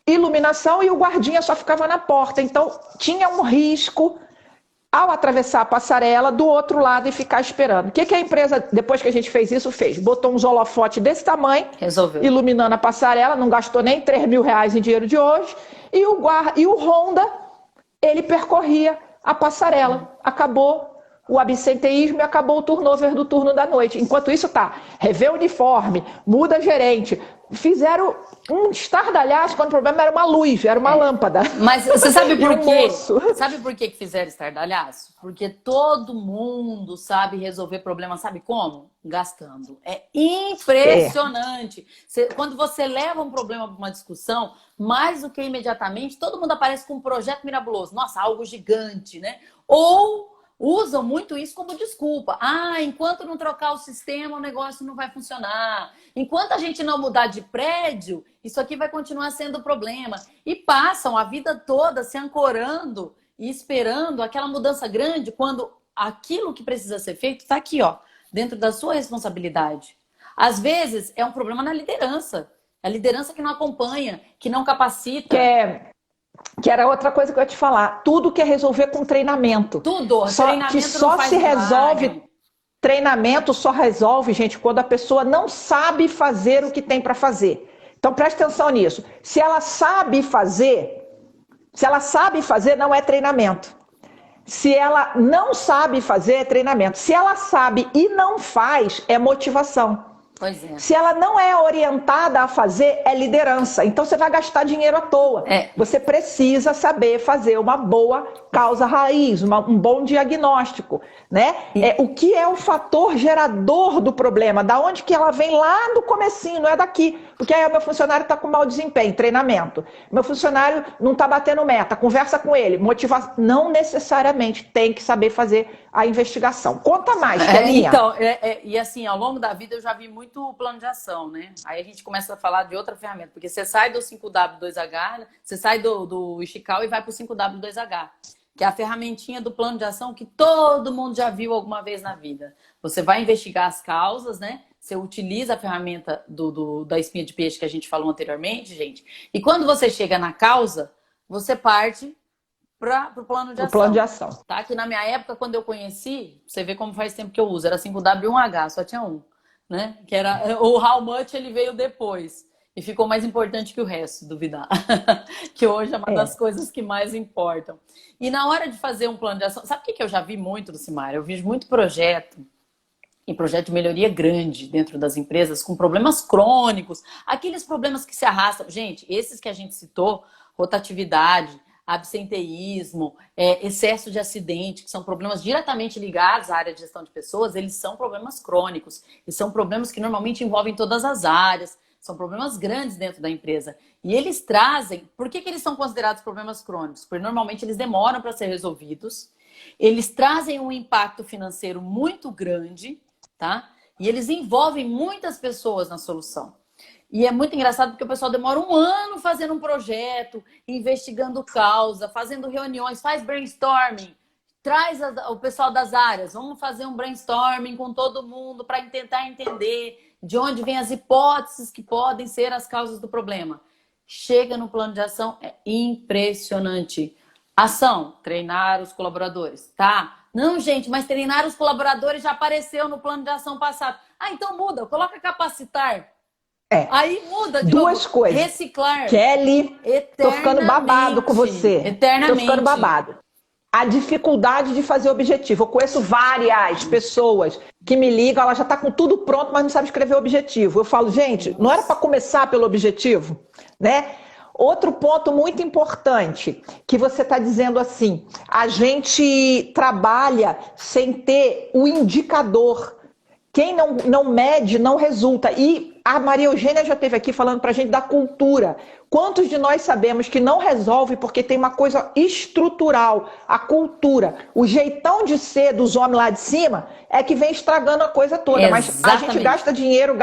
iluminação e o guardinha só ficava na porta. Então tinha um risco ao atravessar a passarela do outro lado e ficar esperando. O que a empresa, depois que a gente fez isso, fez? Botou uns holofotes desse tamanho, resolveu, iluminando a passarela, não gastou nem 3 mil reais em dinheiro de hoje, e o Honda, ele percorria a passarela. Acabou o absenteísmo e acabou o turnover do turno da noite. Enquanto isso revê o uniforme, muda gerente. Fizeram um estardalhaço quando o problema era uma luz, era uma lâmpada. Mas você sabe por quê? Sabe por que fizeram estardalhaço? Porque todo mundo sabe resolver problemas, sabe como? Gastando. É impressionante. Quando você leva um problema para uma discussão, mais do que imediatamente, todo mundo aparece com um projeto mirabuloso. Nossa, algo gigante, né? Ou usam muito isso como desculpa. Enquanto não trocar o sistema, o negócio não vai funcionar. Enquanto a gente não mudar de prédio, isso aqui vai continuar sendo problema. E passam a vida toda se ancorando e esperando aquela mudança grande, quando aquilo que precisa ser feito está aqui, ó, dentro da sua responsabilidade. Às vezes é um problema na liderança. É a liderança que não acompanha, que não capacita. Que era outra coisa que eu ia te falar. Tudo que é resolver com treinamento. Tudo. Que só se resolve. Treinamento só resolve, gente, quando a pessoa não sabe fazer o que tem para fazer. Então preste atenção nisso. Se ela sabe fazer, não é treinamento. Se ela não sabe fazer, é treinamento. Se ela sabe e não faz, é motivação. Pois é. Se ela não é orientada a fazer, é liderança. Então você vai gastar dinheiro à toa. Você precisa saber fazer uma boa causa raiz, um bom diagnóstico, né? O que é o fator gerador do problema? Da onde que ela vem lá do comecinho, não é daqui. Porque aí o meu funcionário está com mau desempenho, treinamento. Meu funcionário não está batendo meta, conversa com ele, motivação. Não necessariamente tem que saber fazer a investigação. Conta mais, Kelinha. Então, e assim, ao longo da vida eu já vi muito plano de ação, né? Aí a gente começa a falar de outra ferramenta, porque você sai do 5W2H, você sai do Ishikawa e vai para o 5W2H, que é a ferramentinha do plano de ação que todo mundo já viu alguma vez na vida. Você vai investigar as causas, né? Você utiliza a ferramenta da espinha de peixe que a gente falou anteriormente, gente. E quando você chega na causa, você parte para o plano de ação. Plano de ação. Tá? Que na minha época, quando eu conheci, você vê como faz tempo que eu uso, era 5W1H, só tinha um. Né? Que era o how much, ele veio depois e ficou mais importante que o resto, duvidar. Que hoje é uma das coisas que mais importam. E na hora de fazer um plano de ação, sabe o que eu já vi muito do Cimar? Eu vi muito projeto de melhoria grande dentro das empresas com problemas crônicos, aqueles problemas que se arrastam. Gente, esses que a gente citou, rotatividade, absenteísmo, excesso de acidente, que são problemas diretamente ligados à área de gestão de pessoas, eles são problemas crônicos. E são problemas que normalmente envolvem todas as áreas, são problemas grandes dentro da empresa. E eles trazem... Por que eles são considerados problemas crônicos? Porque normalmente eles demoram para ser resolvidos, eles trazem um impacto financeiro muito grande, tá? E eles envolvem muitas pessoas na solução. E é muito engraçado porque o pessoal demora 1 ano fazendo um projeto, investigando causa, fazendo reuniões, faz brainstorming, traz o pessoal das áreas, vamos fazer um brainstorming com todo mundo para tentar entender de onde vêm as hipóteses que podem ser as causas do problema. Chega no plano de ação, é impressionante. Ação, treinar os colaboradores, tá? Não, gente, mas treinar os colaboradores já apareceu no plano de ação passado. Então muda, coloca capacitar. Aí muda de duas novo. Coisas. Reciclar. Kelly, tô ficando babado com você. Eternamente. Tô ficando babado. A dificuldade de fazer objetivo. Eu conheço várias pessoas que me ligam, ela já tá com tudo pronto, mas não sabe escrever objetivo. Eu falo, gente, não era para começar pelo objetivo, né? Outro ponto muito importante, que você está dizendo assim, a gente trabalha sem ter o indicador. Quem não mede, não resulta. E a Maria Eugênia já esteve aqui falando para a gente da cultura. Quantos de nós sabemos que não resolve porque tem uma coisa estrutural, a cultura, o jeitão de ser dos homens lá de cima é que vem estragando a coisa toda. Mas a gente gasta dinheiro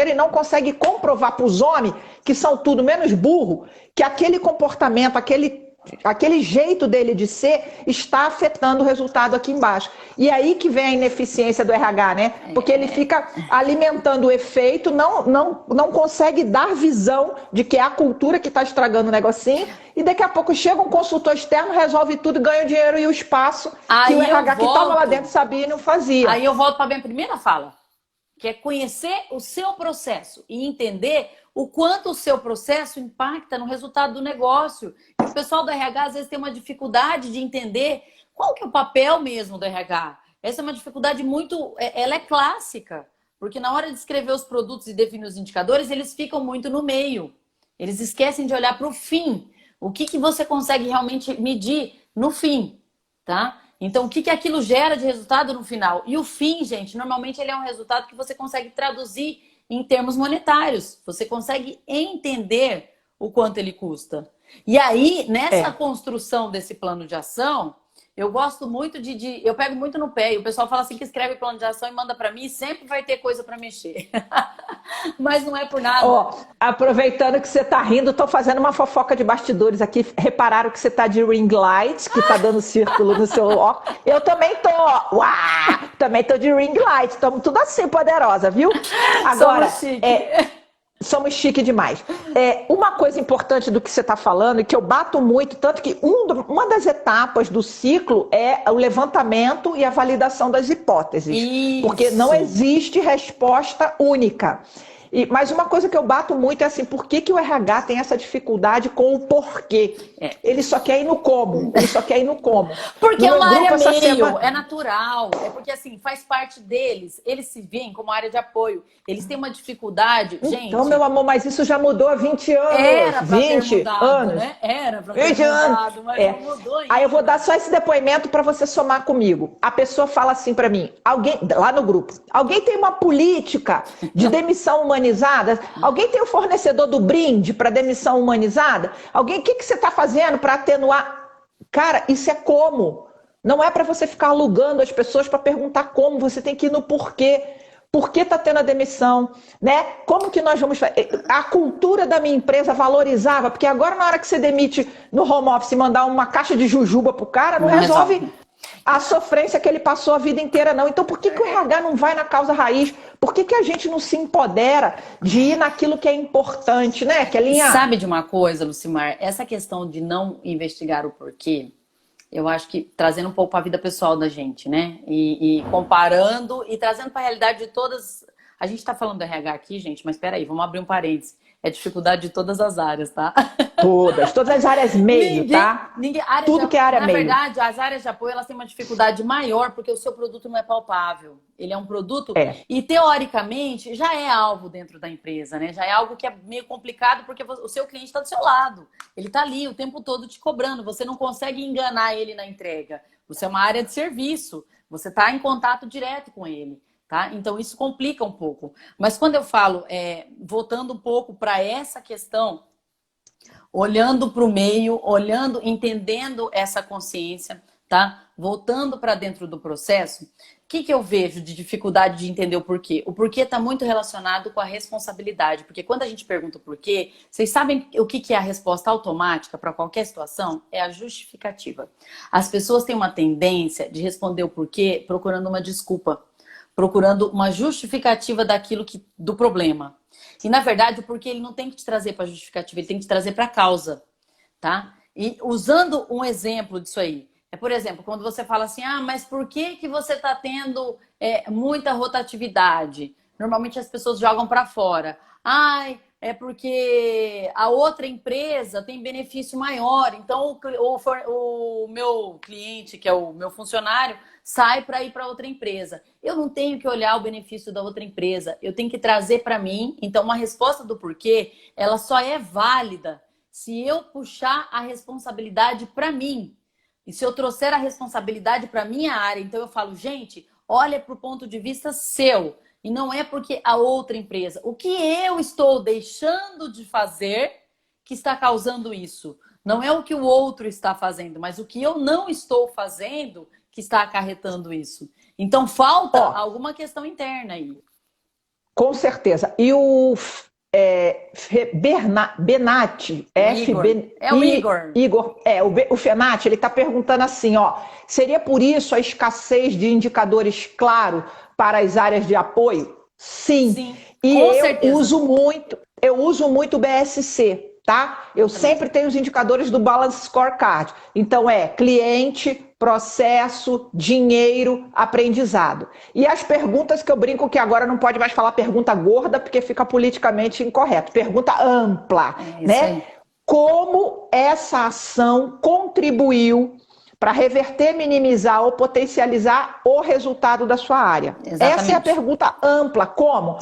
e não consegue comprovar para os homens, que são tudo menos burro, que aquele comportamento, aquele jeito dele de ser está afetando o resultado aqui embaixo. E aí que vem a ineficiência do RH, né? Porque ele fica alimentando o efeito, não consegue dar visão de que é a cultura que está estragando o negocinho, e daqui a pouco chega um consultor externo, resolve tudo, ganha o dinheiro e o espaço que o RH que estava lá dentro sabia e não fazia. Aí eu volto para a minha primeira fala, que é conhecer o seu processo e entender o quanto o seu processo impacta no resultado do negócio. E o pessoal do RH às vezes tem uma dificuldade de entender qual que é o papel mesmo do RH. Essa é uma dificuldade ela é clássica, porque na hora de escrever os produtos e definir os indicadores, eles ficam muito no meio. Eles esquecem de olhar para o fim. O que você consegue realmente medir no fim, tá? Então, o que aquilo gera de resultado no final? E o fim, gente, normalmente ele é um resultado que você consegue traduzir em termos monetários. Você consegue entender o quanto ele custa. E aí, nessa construção desse plano de ação, eu gosto muito eu pego muito no pé. E o pessoal fala assim que escreve plano de ação e manda para mim e sempre vai ter coisa para mexer. Mas não é por nada. Aproveitando que você tá rindo, tô fazendo uma fofoca de bastidores aqui. Repararam que você tá de ring light, que tá dando círculo no seu óculos. Eu também tô. Uau! Também tô de ring light. Estamos tudo assim, poderosa, viu? Agora, somos chique demais. Uma coisa importante do que você está falando, e que eu bato muito, tanto que uma das etapas do ciclo é o levantamento e a validação das hipóteses. Isso. Porque não existe resposta única. Mas uma coisa que eu bato muito é assim, por que o RH tem essa dificuldade com o porquê? Ele só quer ir no como. Porque é uma área meio, é natural. É porque assim, faz parte deles. Eles se veem como área de apoio. Eles têm uma dificuldade, gente. Então, meu amor, mas isso já mudou há 20 anos. Era pra 20 ter mudado, anos. Né? Era pra ter mudado, mas não mudou ainda. Aí eu vou dar só esse depoimento para você somar comigo. A pessoa fala assim para mim, lá no grupo, alguém tem uma política de demissão humanizada? Alguém tem um fornecedor do brinde para demissão humanizada? Alguém, o que você está fazendo para atenuar? Cara, isso é como. Não é para você ficar alugando as pessoas para perguntar como, você tem que ir no porquê. Por que está tendo a demissão? Né? Como que nós vamos fazer? A cultura da minha empresa valorizava, porque agora na hora que você demite no home office e mandar uma caixa de jujuba pro cara, não resolve a sofrência que ele passou a vida inteira, não. Então por que o RH não vai na causa raiz? Por que a gente não se empodera de ir naquilo que é importante, né? Que é linha... Sabe de uma coisa, Lucimar? Essa questão de não investigar o porquê, eu acho que trazendo um pouco para a vida pessoal da gente, né? E comparando e trazendo para a realidade de todas... A gente está falando do RH aqui, gente, mas espera aí, vamos abrir um parênteses. É dificuldade de todas as áreas, tá? Todas as áreas meio, tá? Tudo que é área meio. Na verdade, as áreas de apoio, elas têm uma dificuldade maior porque o seu produto não é palpável. Ele é um produto e, teoricamente, já é alvo dentro da empresa, né? Já é algo que é meio complicado porque o seu cliente está do seu lado. Ele está ali o tempo todo te cobrando. Você não consegue enganar ele na entrega. Você é uma área de serviço. Você está em contato direto com ele. Tá? Então, isso complica um pouco. Mas quando eu falo, voltando um pouco para essa questão, olhando para o meio, entendendo essa consciência, tá? Voltando para dentro do processo, o que eu vejo de dificuldade de entender o porquê? O porquê está muito relacionado com a responsabilidade. Porque quando a gente pergunta o porquê, vocês sabem o que é a resposta automática para qualquer situação? É a justificativa. As pessoas têm uma tendência de responder o porquê procurando uma desculpa, procurando uma justificativa do problema. E, na verdade, porque ele não tem que te trazer para a justificativa, ele tem que te trazer para a causa, tá? E usando um exemplo disso aí, por exemplo, quando você fala assim, mas por que você está tendo muita rotatividade? Normalmente as pessoas jogam para fora. É porque a outra empresa tem benefício maior, então o meu cliente, que é o meu funcionário, sai para ir para outra empresa. Eu não tenho que olhar o benefício da outra empresa, eu tenho que trazer para mim. Então, uma resposta do porquê, ela só é válida se eu puxar a responsabilidade para mim. E se eu trouxer a responsabilidade para minha área, então eu falo, gente, olha para o ponto de vista seu. E não é porque a outra empresa. O que eu estou deixando de fazer que está causando isso? Não é o que o outro está fazendo, mas o que eu não estou fazendo que está acarretando isso. Então, falta alguma questão interna aí. Com certeza. E o Benatti, Igor. O Fenati, ele está perguntando assim, seria por isso a escassez de indicadores claros para as áreas de apoio? Sim. E eu uso muito o BSC. Tá? Eu sempre tenho os indicadores do Balance Scorecard. Então cliente, processo, dinheiro, aprendizado. E as perguntas que eu brinco que agora não pode mais falar pergunta gorda porque fica politicamente incorreto. Pergunta ampla, né? Como essa ação contribuiu para reverter, minimizar ou potencializar o resultado da sua área? Exatamente. Essa é a pergunta ampla. Como?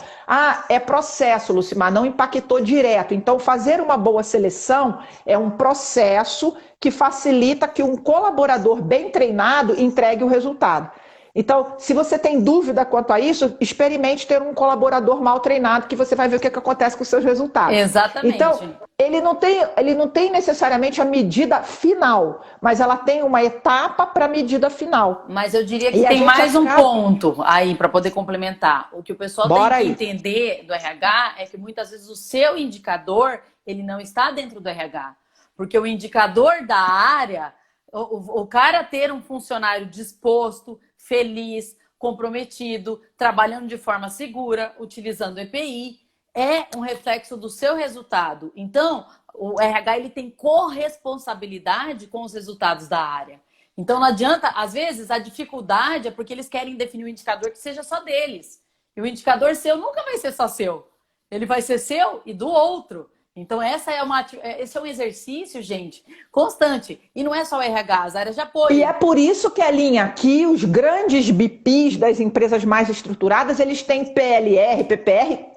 É processo, Lucimar, não impactou direto. Então, fazer uma boa seleção é um processo que facilita que um colaborador bem treinado entregue o resultado. Então, se você tem dúvida quanto a isso, experimente ter um colaborador mal treinado, que você vai ver o que acontece com os seus resultados. Exatamente. Então, ele não tem necessariamente a medida final, mas ela tem uma etapa para a medida final. Mas eu diria que tem mais um ponto aí para poder complementar. O que o pessoal tem que entender do RH é que muitas vezes o seu indicador, ele não está dentro do RH. Porque o indicador da área, o cara ter um funcionário disposto, feliz, comprometido, trabalhando de forma segura, utilizando EPI, é um reflexo do seu resultado. Então, o RH ele tem corresponsabilidade com os resultados da área. Então, não adianta, às vezes, a dificuldade é porque eles querem definir um indicador que seja só deles. E o indicador seu nunca vai ser só seu. Ele vai ser seu e do outro. Então, esse é um exercício, gente, constante. E não é só o RH, as áreas de apoio. E é por isso que, Elinha, que os grandes BPs das empresas mais estruturadas, eles têm PLR, PPR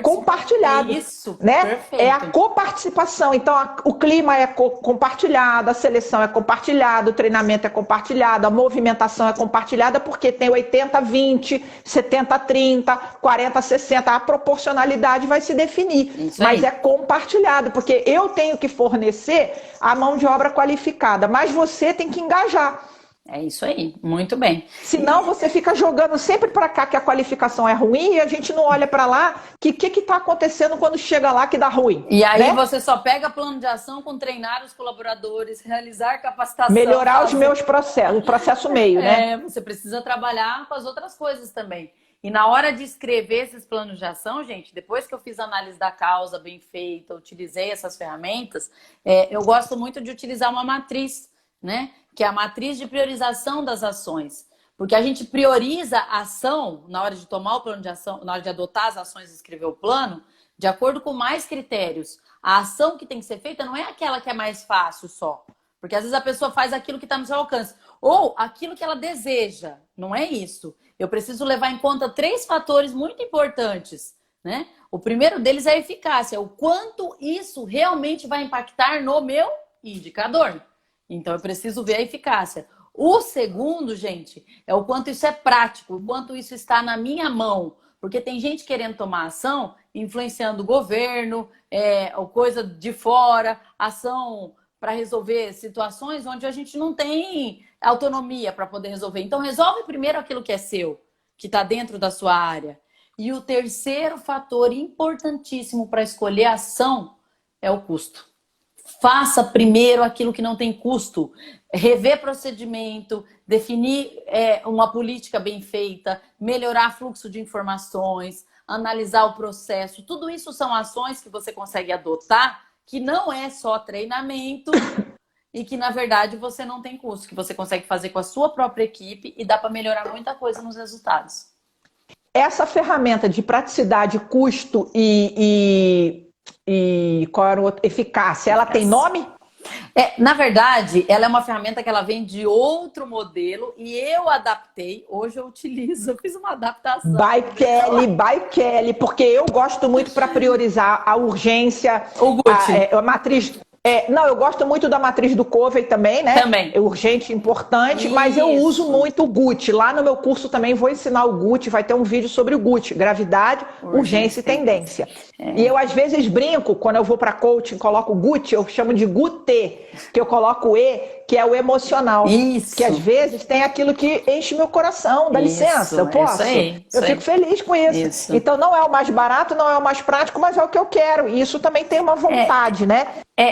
compartilhado. Isso, né? Perfeito. É a coparticipação. Então, o clima é compartilhado, a seleção é compartilhada, o treinamento é compartilhado, a movimentação é compartilhada, porque tem 80-20, 70-30, 40-60. A proporcionalidade vai se definir. Mas é compartilhado, porque eu tenho que fornecer a mão de obra qualificada, mas você tem que engajar. É isso aí, muito bem. Senão você fica jogando sempre para cá que a qualificação é ruim e a gente não olha para lá que está acontecendo quando chega lá que dá ruim. E aí você só pega plano de ação com treinar os colaboradores, realizar capacitação. Melhorar os meus processos, o processo meio, né? Você precisa trabalhar com as outras coisas também. E na hora de escrever esses planos de ação, gente, depois que eu fiz a análise da causa bem feita, utilizei essas ferramentas, eu gosto muito de utilizar uma matriz, né? Que é a matriz de priorização das ações. Porque a gente prioriza a ação na hora de tomar o plano de ação, na hora de adotar as ações e escrever o plano, de acordo com mais critérios. A ação que tem que ser feita não é aquela que é mais fácil só. Porque às vezes a pessoa faz aquilo que está no seu alcance. Ou aquilo que ela deseja. Não é isso. Eu preciso levar em conta 3 fatores muito importantes, né? O primeiro deles é a eficácia. O quanto isso realmente vai impactar no meu indicador. Então, eu preciso ver a eficácia. O segundo, gente, é o quanto isso é prático, o quanto isso está na minha mão. Porque tem gente querendo tomar ação, influenciando o governo, ou coisa de fora, ação para resolver situações onde a gente não tem autonomia para poder resolver. Então, resolve primeiro aquilo que é seu, que está dentro da sua área. E o terceiro fator importantíssimo para escolher a ação é o custo. Faça primeiro aquilo que não tem custo. Rever procedimento, definir uma política bem feita, melhorar fluxo de informações, analisar o processo. Tudo isso são ações que você consegue adotar, que não é só treinamento e que, na verdade, você não tem custo, que você consegue fazer com a sua própria equipe e dá para melhorar muita coisa nos resultados. Essa ferramenta de praticidade, custo e qual era o outro? Eficácia, ela tem nome? Na verdade, ela é uma ferramenta que ela vem de outro modelo e eu adaptei. Hoje eu utilizo, eu fiz uma adaptação. By Kelly, porque eu gosto muito para priorizar a urgência, a matriz. Não, eu gosto muito da matriz do Covey também, né? Também. É urgente, importante, mas eu uso muito o GUT. Lá no meu curso também vou ensinar o GUT, vai ter um vídeo sobre o GUT, gravidade, urgência e tendência. E eu às vezes brinco, quando eu vou para coaching, coloco o GUT, eu chamo de GUT, que eu coloco o E, que é o emocional. Isso. Que às vezes tem aquilo que enche meu coração, dá licença, eu posso? Eu fico feliz com isso. Então não é o mais barato, não é o mais prático, mas é o que eu quero. E isso também tem uma vontade, né?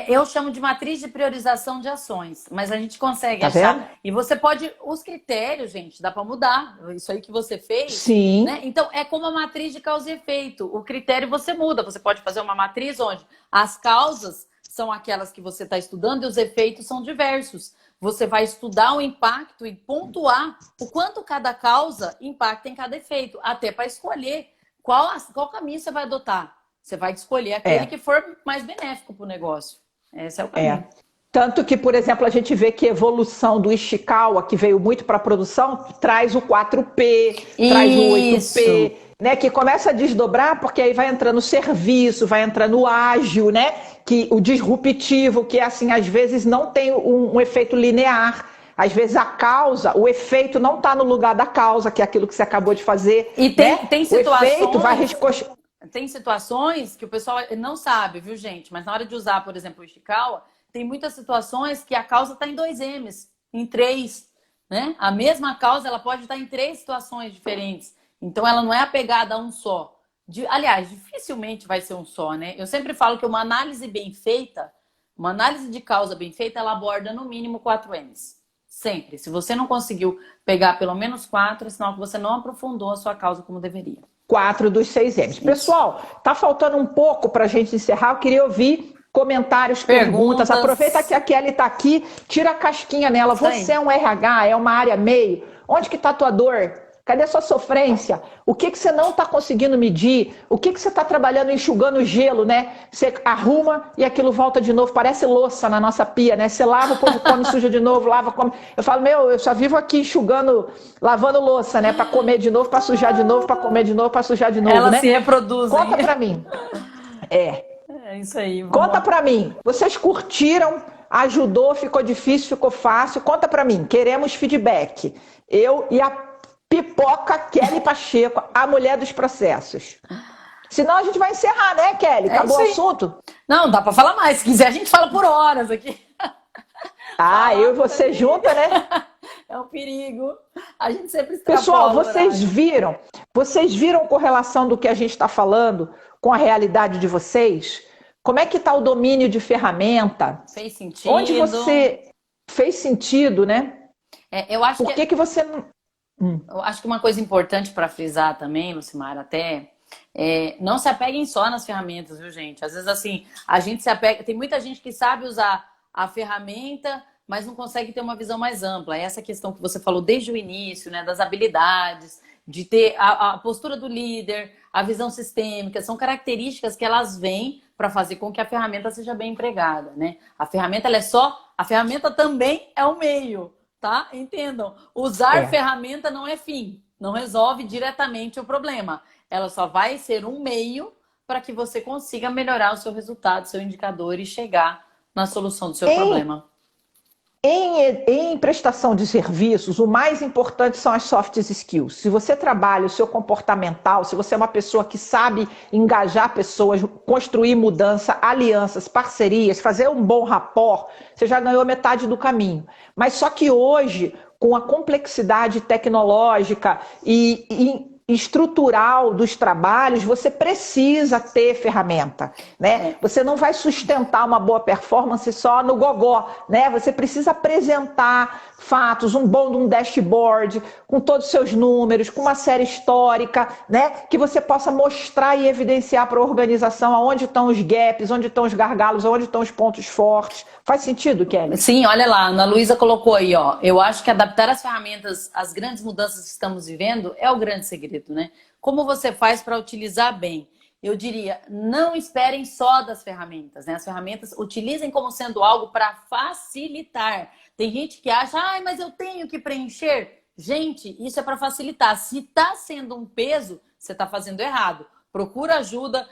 Eu chamo de matriz de priorização de ações, mas a gente consegue achar. Vendo? E você pode. Os critérios, gente, dá para mudar. Isso aí que você fez. Sim. Né? Então, é como a matriz de causa e efeito. O critério você muda. Você pode fazer uma matriz onde as causas são aquelas que você está estudando e os efeitos são diversos. Você vai estudar o impacto e pontuar o quanto cada causa impacta em cada efeito, até para escolher qual caminho você vai adotar. Você vai escolher aquele que for mais benéfico para o negócio. Esse é o caminho. Tanto que, por exemplo, a gente vê que a evolução do Ishikawa, que veio muito para a produção, traz o 4P, traz o 8P, né? Que começa a desdobrar, porque aí vai entrando o serviço, vai entrando o ágil, né? Que, o disruptivo, que assim, às vezes não tem um efeito linear. Às vezes a causa, o efeito não está no lugar da causa, que é aquilo que você acabou de fazer. E tem situações... O efeito vai Tem situações que o pessoal não sabe, viu, gente? Mas na hora de usar, por exemplo, o Ishikawa, tem muitas situações que a causa está em 2 M's, em 3, né? A mesma causa, ela pode estar em 3 situações diferentes. Então, ela não é apegada a um só. Aliás, dificilmente vai ser um só, né? Eu sempre falo que uma análise bem feita, uma análise de causa bem feita, ela aborda no mínimo 4 M's. Sempre. Se você não conseguiu pegar pelo menos 4, é sinal que você não aprofundou a sua causa como deveria. 4 dos 6 M's. Pessoal, tá faltando um pouco para a gente encerrar. Eu queria ouvir comentários, perguntas. Aproveita que a Kelly está aqui, tira a casquinha nela. Você é um RH, é uma área meio. Onde que está a tua dor? Cadê a sua sofrência? O que você não está conseguindo medir? O que você está trabalhando enxugando gelo, né? Você arruma e aquilo volta de novo. Parece louça na nossa pia, né? Você lava, o povo come, suja de novo, lava, come. Eu falo, eu só vivo aqui enxugando, lavando louça, né? Para comer de novo, para sujar de novo, para comer de novo, para sujar de novo, Elas se reproduzem. Conta para mim. É isso aí. Conta para mim. Vocês curtiram? Ajudou? Ficou difícil? Ficou fácil? Conta para mim. Queremos feedback. Eu e a Pipoca Kelly Pacheco, a mulher dos processos. Senão a gente vai encerrar, né, Kelly? Acabou o assunto? Não, dá para falar mais. Se quiser, a gente fala por horas aqui. Eu e você junta, né? É um perigo. A gente sempre extrapola. Pessoal, vocês viram correlação do que a gente está falando com a realidade de vocês? Como é que está o domínio de ferramenta? Fez sentido. Onde você fez sentido, né? Eu acho Por que você não... Eu acho que uma coisa importante para frisar também, Lucimara, não se apeguem só nas ferramentas, viu, gente? Às vezes, assim, a gente se apega... Tem muita gente que sabe usar a ferramenta, mas não consegue ter uma visão mais ampla. Essa questão que você falou desde o início, né? Das habilidades, de ter a postura do líder, a visão sistêmica, são características que elas vêm para fazer com que a ferramenta seja bem empregada, né? A ferramenta, a ferramenta também é o meio. Tá? Entendam. Usar ferramenta não é fim. Não resolve diretamente o problema. Ela só vai ser um meio para que você consiga melhorar o seu resultado, seu indicador e chegar na solução do seu problema. Em prestação de serviços, o mais importante são as soft skills. Se você trabalha o seu comportamental, se você é uma pessoa que sabe engajar pessoas, construir mudança, alianças, parcerias, fazer um bom rapport, você já ganhou metade do caminho. Mas só que hoje, com a complexidade tecnológica e estrutural dos trabalhos, você precisa ter ferramenta, né? Você não vai sustentar uma boa performance só no gogó, né? Você precisa apresentar fatos, um dashboard, com todos os seus números, com uma série histórica, né? Que você possa mostrar e evidenciar para a organização aonde estão os gaps, onde estão os gargalos, onde estão os pontos fortes. Faz sentido, Kelly? Sim, olha lá, a Ana Luísa colocou aí, ó. Eu acho que adaptar as ferramentas às grandes mudanças que estamos vivendo é o grande segredo, né? Como você faz para utilizar bem? Eu diria, não esperem só das ferramentas, né? As ferramentas utilizem como sendo algo para facilitar. Tem gente que acha, mas eu tenho que preencher. Gente, isso é para facilitar. Se está sendo um peso, você está fazendo errado. Procura ajuda,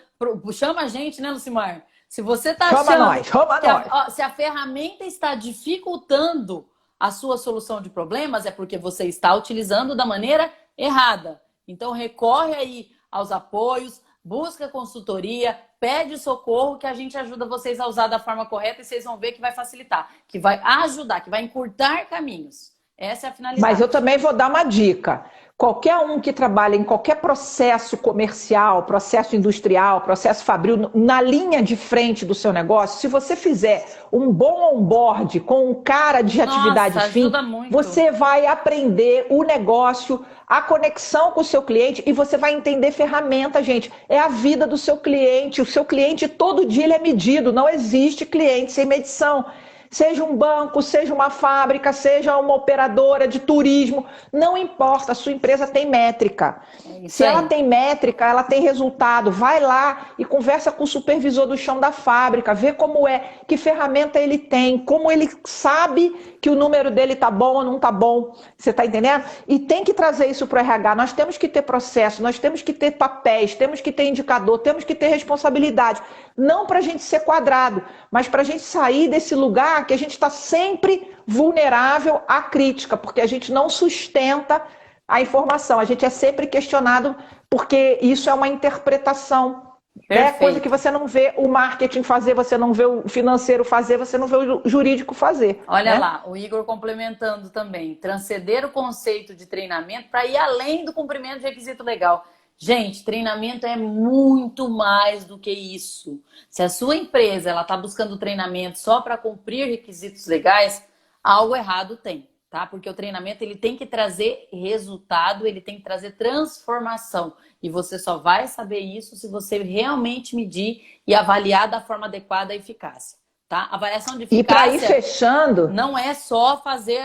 chama a gente, né, Lucimar? Se você está achando se a ferramenta está dificultando a sua solução de problemas, é porque você está utilizando da maneira errada. Então, recorre aí aos apoios, busca consultoria, pede socorro, que a gente ajuda vocês a usar da forma correta e vocês vão ver que vai facilitar, que vai ajudar, que vai encurtar caminhos. Essa é a finalidade. Mas eu também vou dar uma dica. Qualquer um que trabalha em qualquer processo comercial, processo industrial, processo fabril, na linha de frente do seu negócio, se você fizer um bom onboard com um cara de atividade fim, você vai aprender o negócio, a conexão com o seu cliente e você vai entender ferramenta, gente. É a vida do seu cliente. O seu cliente todo dia ele é medido. Não existe cliente sem medição. Seja um banco, seja uma fábrica, seja uma operadora de turismo, não importa, a sua empresa tem métrica. Se ela tem métrica, ela tem resultado. Vai lá e conversa com o supervisor do chão da fábrica, vê como é, que ferramenta ele tem, como ele sabe que o número dele tá bom ou não tá bom. Você está entendendo? E tem que trazer isso para o RH. Nós temos que ter processo, nós temos que ter papéis, temos que ter indicador, temos que ter responsabilidade. Não para a gente ser quadrado, mas para a gente sair desse lugar que a gente está sempre vulnerável à crítica, porque a gente não sustenta a informação, a gente é sempre questionado, porque isso é uma interpretação. É coisa que você não vê o marketing fazer, você não vê o financeiro fazer, você não vê o jurídico fazer. Olha, né? Lá, o Igor complementando também, transcender o conceito de treinamento para ir além do cumprimento de requisito legal. Gente, treinamento é muito mais do que isso. Se a sua empresa ela está buscando treinamento só para cumprir requisitos legais, algo errado tem, tá? Porque o treinamento ele tem que trazer resultado, ele tem que trazer transformação. E você só vai saber isso se você realmente medir e avaliar da forma adequada a eficácia, tá? A avaliação de eficácia e para ir fechando, não é só fazer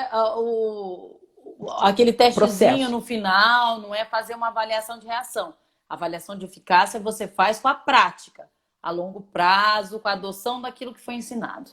aquele testezinho no final, não é fazer uma avaliação de reação. A avaliação de eficácia você faz com a prática, a longo prazo, com a adoção daquilo que foi ensinado.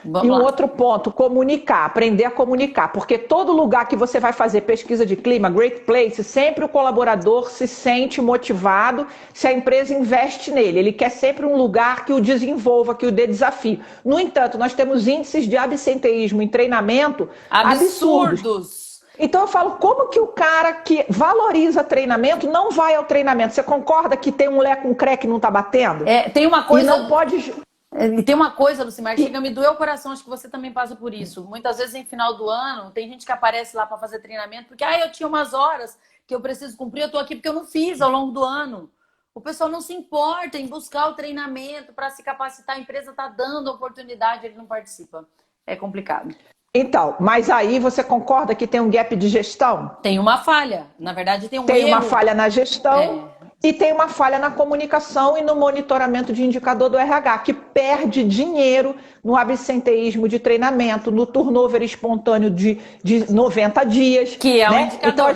Vamos lá. Outro ponto, comunicar, aprender a comunicar, porque todo lugar que você vai fazer pesquisa de clima, Great Place, sempre o colaborador se sente motivado se a empresa investe nele. Ele quer sempre um lugar que o desenvolva, que o dê desafio. No entanto, nós temos índices de absenteísmo em treinamento absurdos. Então eu falo, como que o cara que valoriza treinamento não vai ao treinamento? Você concorda que tem um lé com cré que não está batendo? Tem uma coisa... E não pode... E tem uma coisa, Lucimar, que chega a me doer o coração, acho que você também passa por isso. Muitas vezes, em final do ano, tem gente que aparece lá para fazer treinamento, porque eu tinha umas horas que eu preciso cumprir, eu estou aqui porque eu não fiz ao longo do ano. O pessoal não se importa em buscar o treinamento para se capacitar, a empresa está dando oportunidade, ele não participa. É complicado. Então, mas aí você concorda que tem um gap de gestão? Tem uma falha, na verdade tem um erro. Tem uma falha na gestão e tem uma falha na comunicação e no monitoramento de indicador do RH, que perde dinheiro no absenteísmo de treinamento, no turnover espontâneo de 90 dias. Que é um né? indicador. Então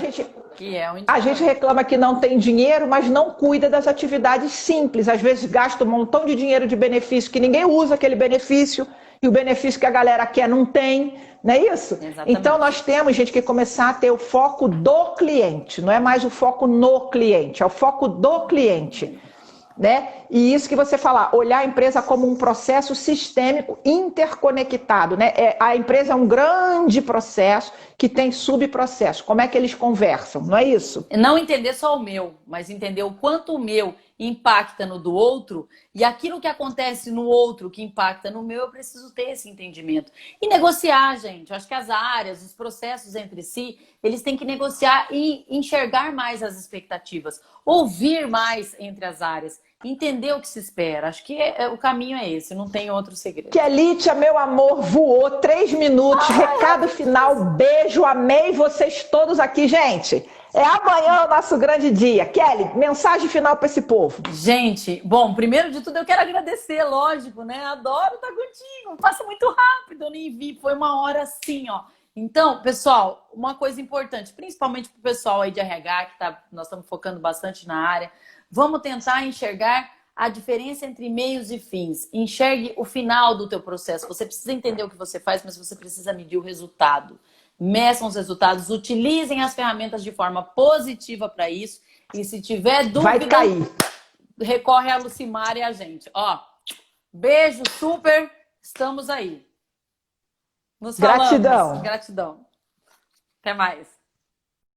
a gente reclama que não tem dinheiro, mas não cuida das atividades simples. Às vezes gasta um montão de dinheiro de benefício que ninguém usa aquele benefício. E o benefício que a galera quer não tem, não é isso? Exatamente. Então nós temos, gente, que começar a ter o foco do cliente, não é mais o foco no cliente, é o foco do cliente, né? E isso que você falar, olhar a empresa como um processo sistêmico interconectado, né? A empresa é um grande processo que tem subprocessos. Como é que eles conversam, não é isso? Não entender só o meu, mas entender o quanto o meu impacta no do outro e aquilo que acontece no outro que impacta no meu, eu preciso ter esse entendimento. E negociar, gente. Eu acho que as áreas, os processos entre si, eles têm que negociar e enxergar mais as expectativas, ouvir mais entre as áreas, entender o que se espera. Acho que o caminho é esse, não tem outro segredo. Kelítia, meu amor, voou 3 minutos, recado final, beijo, amei vocês todos aqui, gente. É amanhã o nosso grande dia. Kelly, mensagem final para esse povo. Gente, bom, primeiro de tudo eu quero agradecer, lógico, né? Adoro estar contigo, passa muito rápido, eu nem vi, foi uma hora assim, ó. Então, pessoal, uma coisa importante, principalmente para o pessoal aí de RH, nós estamos focando bastante na área, vamos tentar enxergar a diferença entre meios e fins. Enxergue o final do teu processo. Você precisa entender o que você faz, mas você precisa medir o resultado. Meçam os resultados, utilizem as ferramentas de forma positiva para isso. E se tiver dúvida, vai cair. Recorre a Lucimar e a gente. Ó, Beijo, super. Estamos aí. Nos Gratidão. falamos. Gratidão. Até mais.